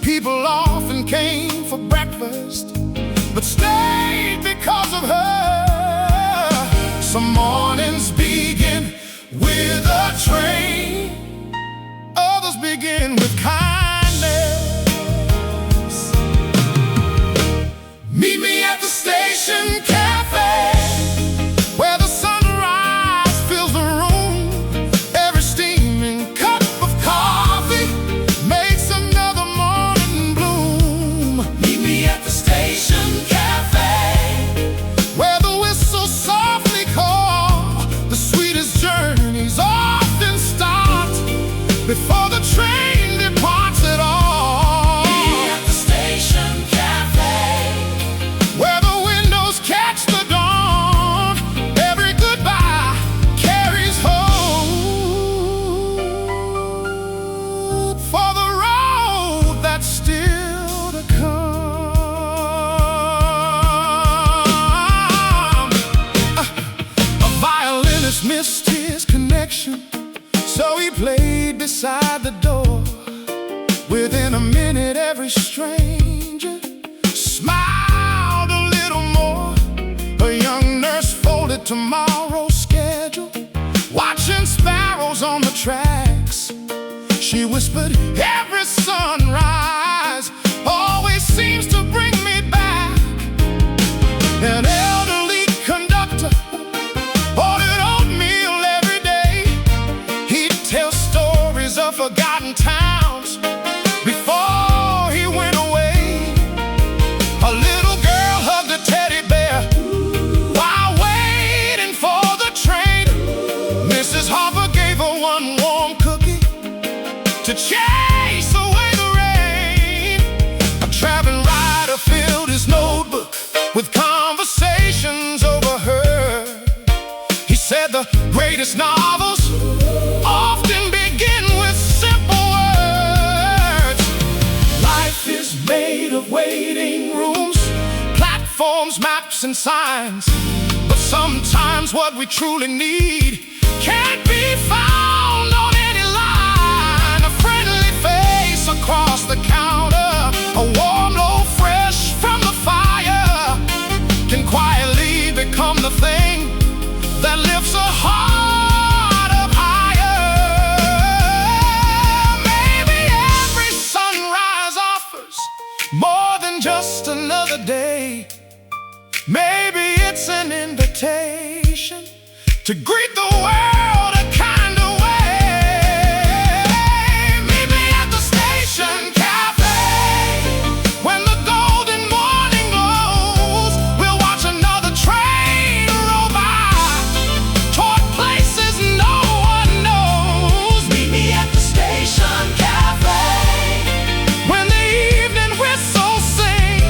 People often came for breakfast, but stayed because of her. Some mornings begin with a train, others begin with kindness. Meet me at the station cafe, where the sunrise fills the room. Every steaming cup of coffee makes another morning bloom. Meet me at the station cafe, where the whistles softly call. The sweetest journeys often start before the train departs at all. Meet me at the station cafe, where the windows catch the dawn. Every goodbye carries hope for the road that's still to come. A violinist missed his connection, so he played beside the door. Within a minute, every stranger smiled a little more. A young nurse folded tomorrow's schedule, watching sparrows on the tracks. She whispered, every sunrise always seems to bring me back. An elderly conductor ordered oatmeal every day. He'd tell stories of forgotten towns before he went away. A little girl hugged a teddy bear while waiting for the train. Mrs. Harper gave her one warm cookie to chase away the rain. A traveling rider filled his notebook with conversations overheard. He said the greatest novels often begin with simple words. Life is made of waiting rooms, platforms, maps, and signs. But sometimes what we truly need can't be found on any line. A friendly face across the counter, a warm loaf fresh from the fire, can quietly become the thing that lifts a heart up higher. Maybe every sunrise offers more than just another day. Maybe it's an invitation to greet the world a kinder way. Meet me at the station cafe, when the golden morning glows. We'll watch another train roll by toward places no one knows. Meet me at the station cafe, when the evening whistles sing.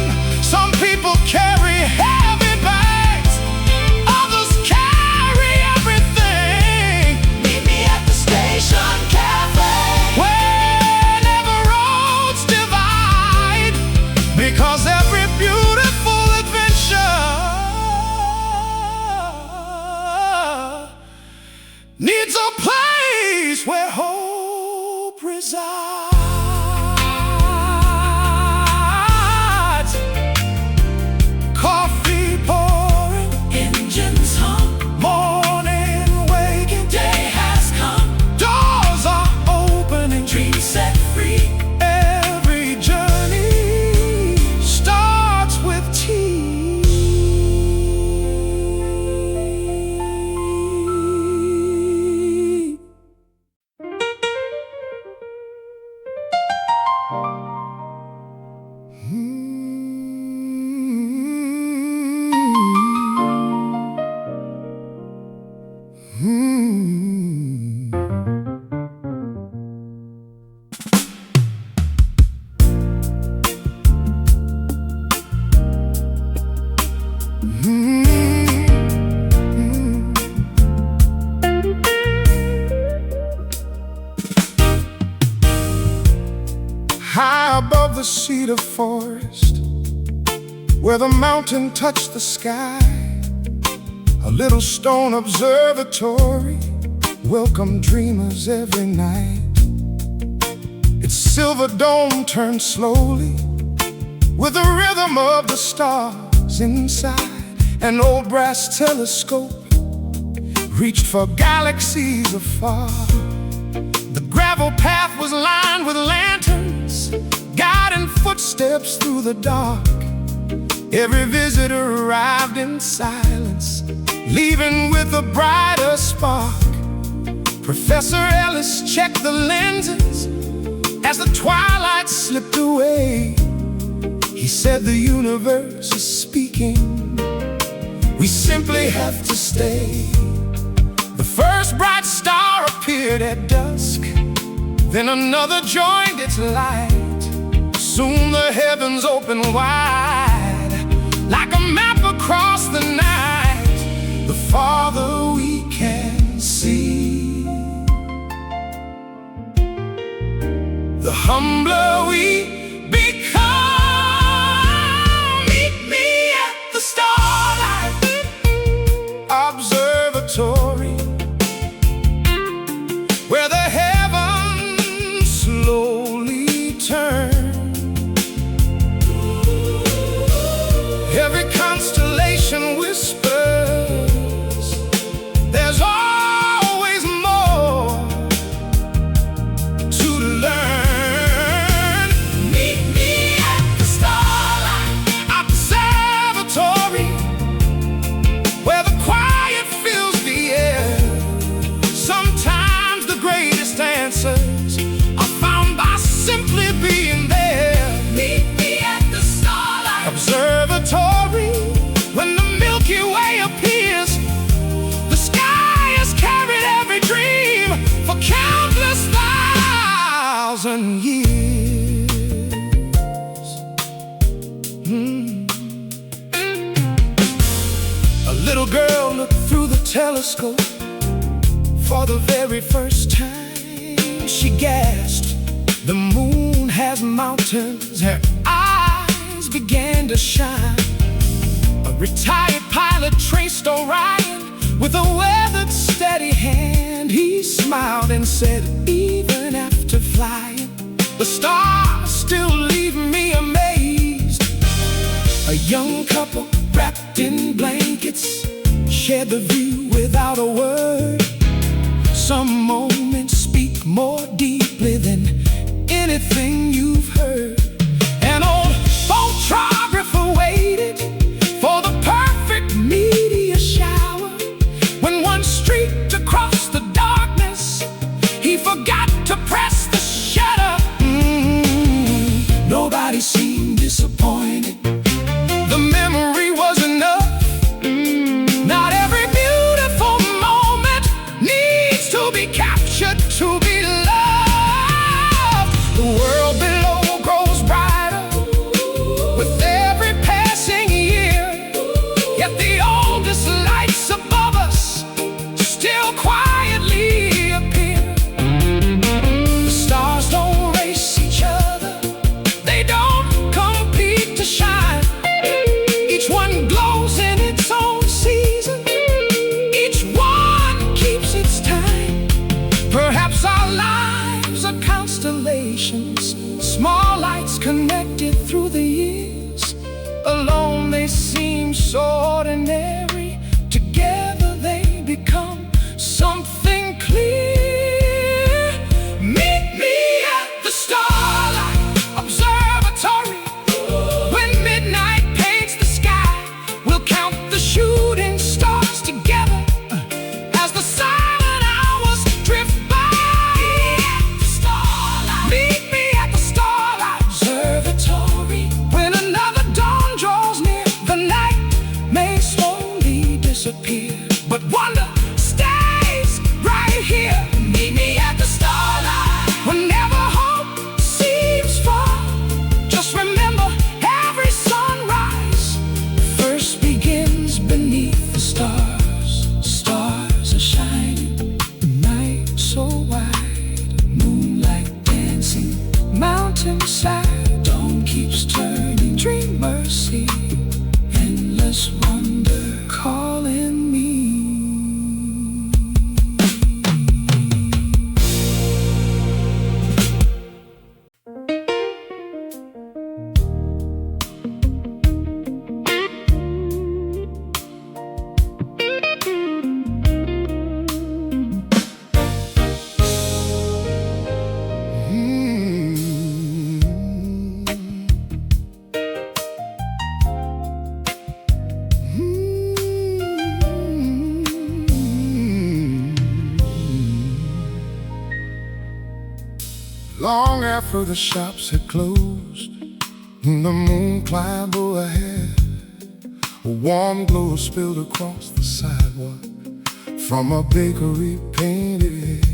Some people carry heavy bags, others carry everything. High above the cedar forest, where the mountain touched the sky, a little stone observatory welcomed dreamers every night. Its silver dome turned slowly with the rhythm of the stars inside. An old brass telescope reached for galaxies afar. The gravel path was lined with lanterns, guiding footsteps through the dark. Every visitor arrived in silence, leaving with a brighter spark. Professor Ellis checked the lenses as the twilight slipped away. He said the universe is speaking, we simply have to stay. The first bright star appeared at dusk, then another joined its light. Soon the heavens opened wide, like a map across the night. The farther we can see, the humbler we become. Meet me at the Starlight Observatory, where the heavens slowly turn. Every constellation whispers, there's always more to learn. Meet me at the Starlight Observatory, where the quiet fills the air. Sometimes the greatest answers are found by simply being there. Meet me at the Starlight Observatory. When the Milky Way appears, the sky has carried every dream for countless thousand years. A little girl looked through the telescope for the very first time. She gasped, the moon has mountains. Her eyes began to shine. A retired pilot traced Orion with a weathered, steady hand. He smiled and said, even after flying, the stars still leave me amazed. A young couple wrapped in blankets shared the view without a word. Some moments speak more deeply than anything you've heard. An old photographer waited for the perfect meteor shower. When one streaked across the darkness, he forgot to press the shutter. Nobody seemed disappointed. The memory was enough. Not every beautiful moment needs to be captured to be loved. The world below grows brighter with every passing year, yet the oldest lights above us still quietly appear. The stars don't race each other, they don't compete to shine. Each one glows in its own season, each one keeps its time. Perhaps our lives are constellations, small lights connected through the years. Alone they seem so ordinary, together flowers wonder, calling me. Long after the shops had closed, the moon climbed overhead. A warm glow spilled across the sidewalk from a bakery painted.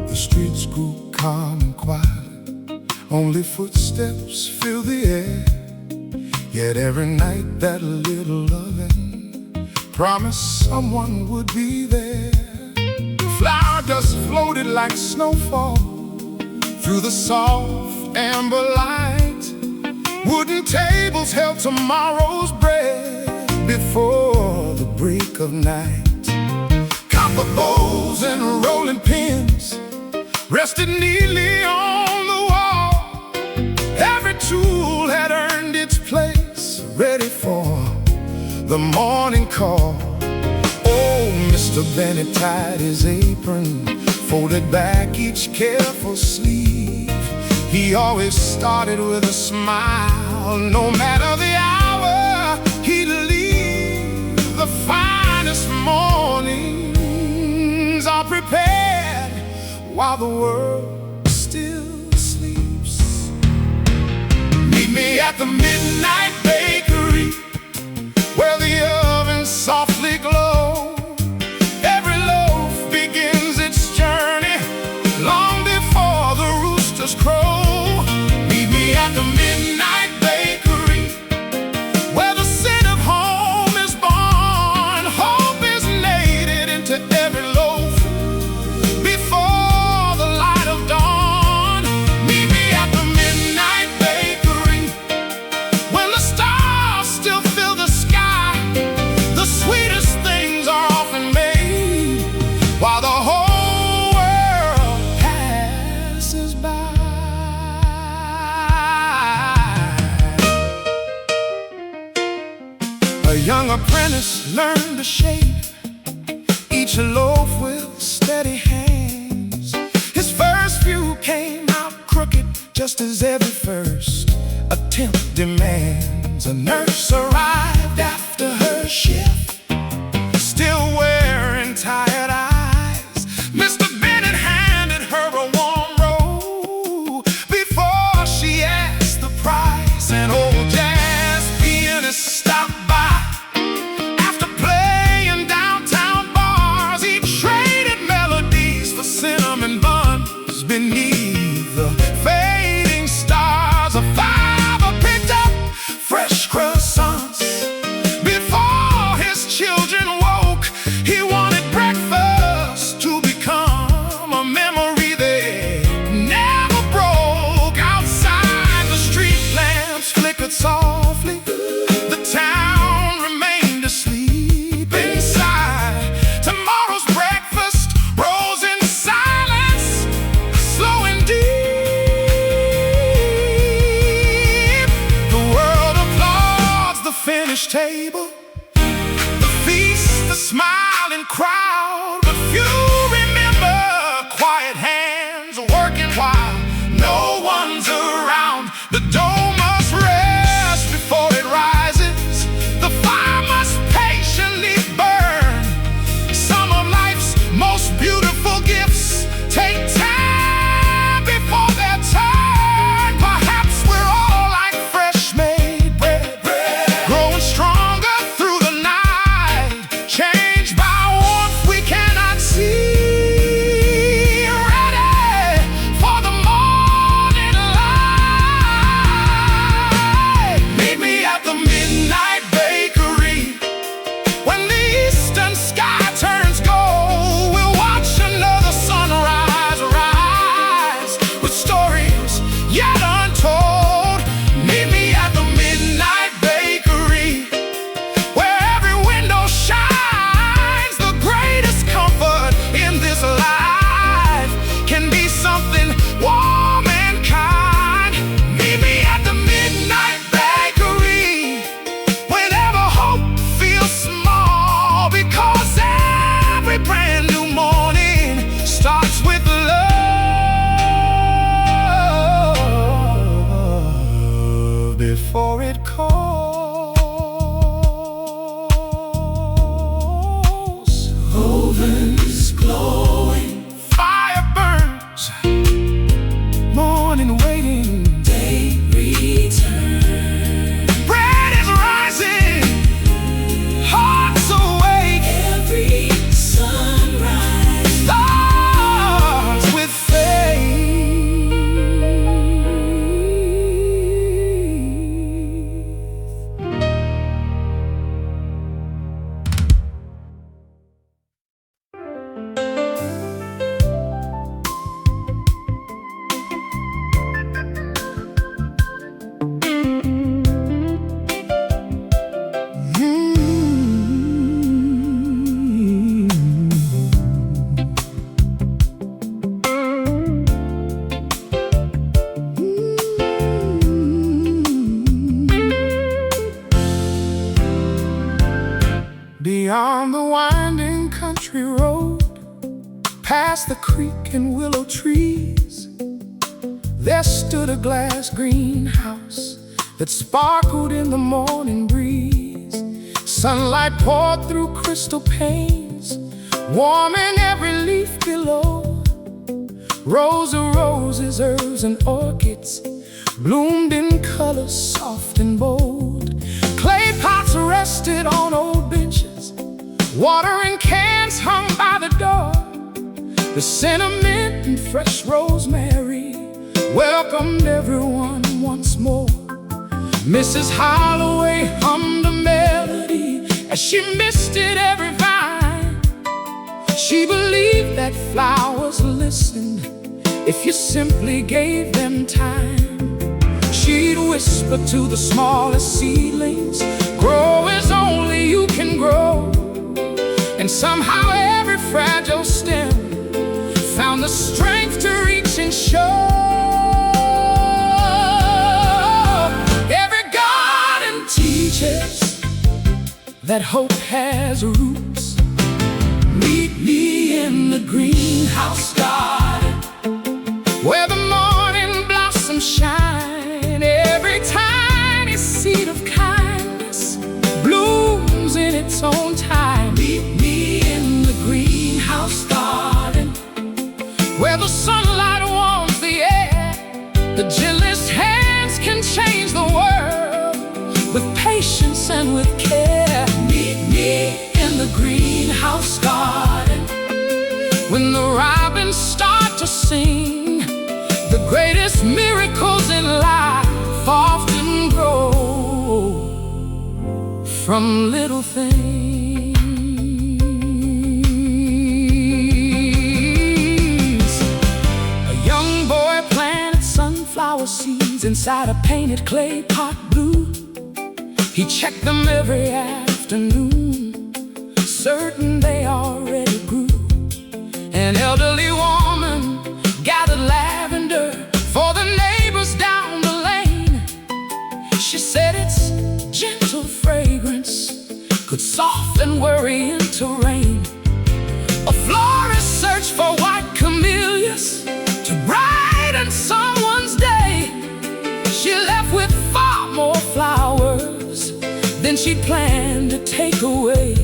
The streets grew calm and quiet, only footsteps filled the air. Yet every night that little loving promised someone would be there. Flower dust floated like snowfall through the soft amber light. Wooden tables held tomorrow's bread before the break of night. Copper bowls and rolling pins rested neatly on the wall. Every tool had earned its place, ready for the morning call. Oh, Mr. Bennett tied his apron, folded back each careful sleeve. He always started with a smile, no matter the hour he'd leave. The finest mornings are prepared while the world still sleeps. Meet me at the midnight bakery, where the ovens softly glow. Every loaf begins its journey long before the roosters crow. Meet me at the midnight bakery, where the scent of home is born. Hope is knated into every loaf before the light of dawn. Meet me at the midnight bakery, when the stars still fill the sky. The sweetest things are often made while the whole world passes by. A young apprentice learned to shape each loaf with steady hands. His first few came out crooked, just as every first attempt demands. A nurse arrived after her shift, still wearing tired eyes. Mr. Bennett handed her a warm roll before she asked the price. An old jazz pianist stopped by after playing downtown bars. He traded melodies for cinnamon buns beneath the fading stars. A fiver picked up fresh croissants before his children woke. He wanted breakfast to become a memory that never broke. Outside, the street lamps flickered softly. The town remained asleep. Inside, tomorrow's breakfast rose in silence, slow and deep. The world applauds the finished table, the feast, the smiling crowd. But few remember quiet hands working while no one's around. The dough must rest before it rises. The fire must patiently burn. Some of life's most beautiful gifts take time before their turn. Perhaps we're all like fresh made bread, growing stronger through the night, changed by warmth Beyond the winding country road, past the creek and willow trees, there stood a glass greenhouse that sparkled in the morning breeze. Sunlight poured through crystal panes, warming every leaf below. Rows of roses, herbs, and orchids bloomed in colors soft and bold. Clay pots rested on old benches, watering cans hung by the door. The scent of mint and fresh rosemary welcomed everyone once more. Mrs. Holloway hummed a melody as she misted every vine. She believed that flowers listened if you simply gave them time. She'd whisper to the smallest seedlings, grow as only you can grow. And somehow every fragile stem found the strength to reach and show. Every garden teaches that hope has roots. Meet me in the greenhouse garden, where the morning blossoms shine. Every tiny seed of kindness blooms in its own time. Meet me in the greenhouse garden, where the sunlight warms the air. The gentlest hands can change the world with patience and with care. Meet me in the greenhouse garden, when the robins start to sing. The greatest miracles in life often grow from little things. A young boy planted sunflower seeds inside a painted clay pot blue. He checked them every afternoon, certain they already grew. An elderly woman gathered lavender for the neighbors down the lane. She said its gentle fragrance could soften worry into rain. A florist searched for white camellias to brighten someone's day. She left with far more flowers than she'd planned to take away.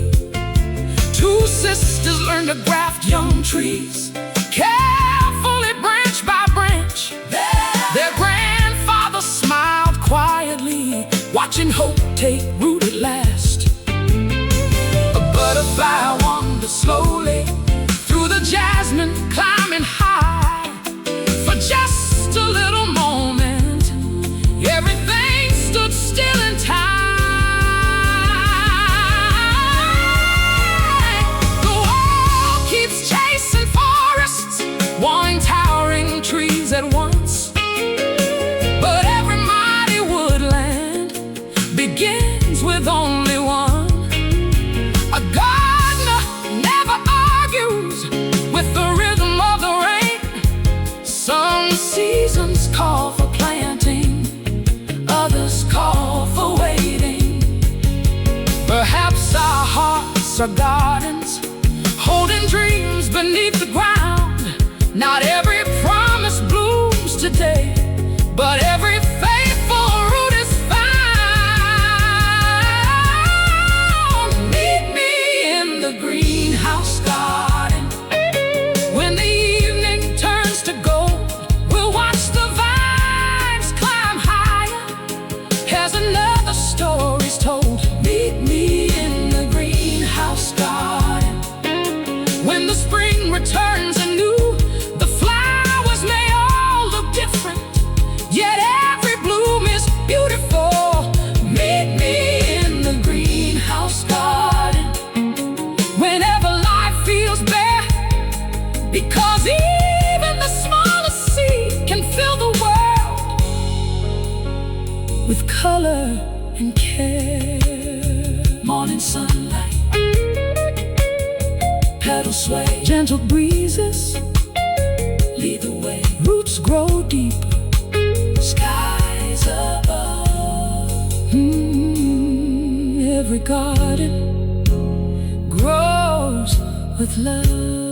Two sisters learned to graft young trees, carefully branch by branch. Their grandfather smiled quietly, watching hope take root at last. A butterfly wandered slowly through the jasmine, climbing high. For just a little moment, everything stood still in time. Wanting towering trees at once, but every mighty woodland begins with only one. A gardener never argues with the rhythm of the rain. Some seasons call for planting, others call for waiting. Perhaps our hearts are gardens, holding dreams beneath the ground. Not every promise blooms today, but every faithful root is found. Meet me in the greenhouse garden, when the evening turns to gold. We'll watch the vines climb higher as another story's told. Meet me in the greenhouse garden, when the spring returns anew. Yet every bloom is beautiful. Meet me in the greenhouse garden, whenever life feels bare, because even the smallest seed can fill the world with color and care. Morning sunlight, petals sway, gentle breezes lead the way. Roots grow deeper, skies above. Every garden grows with love.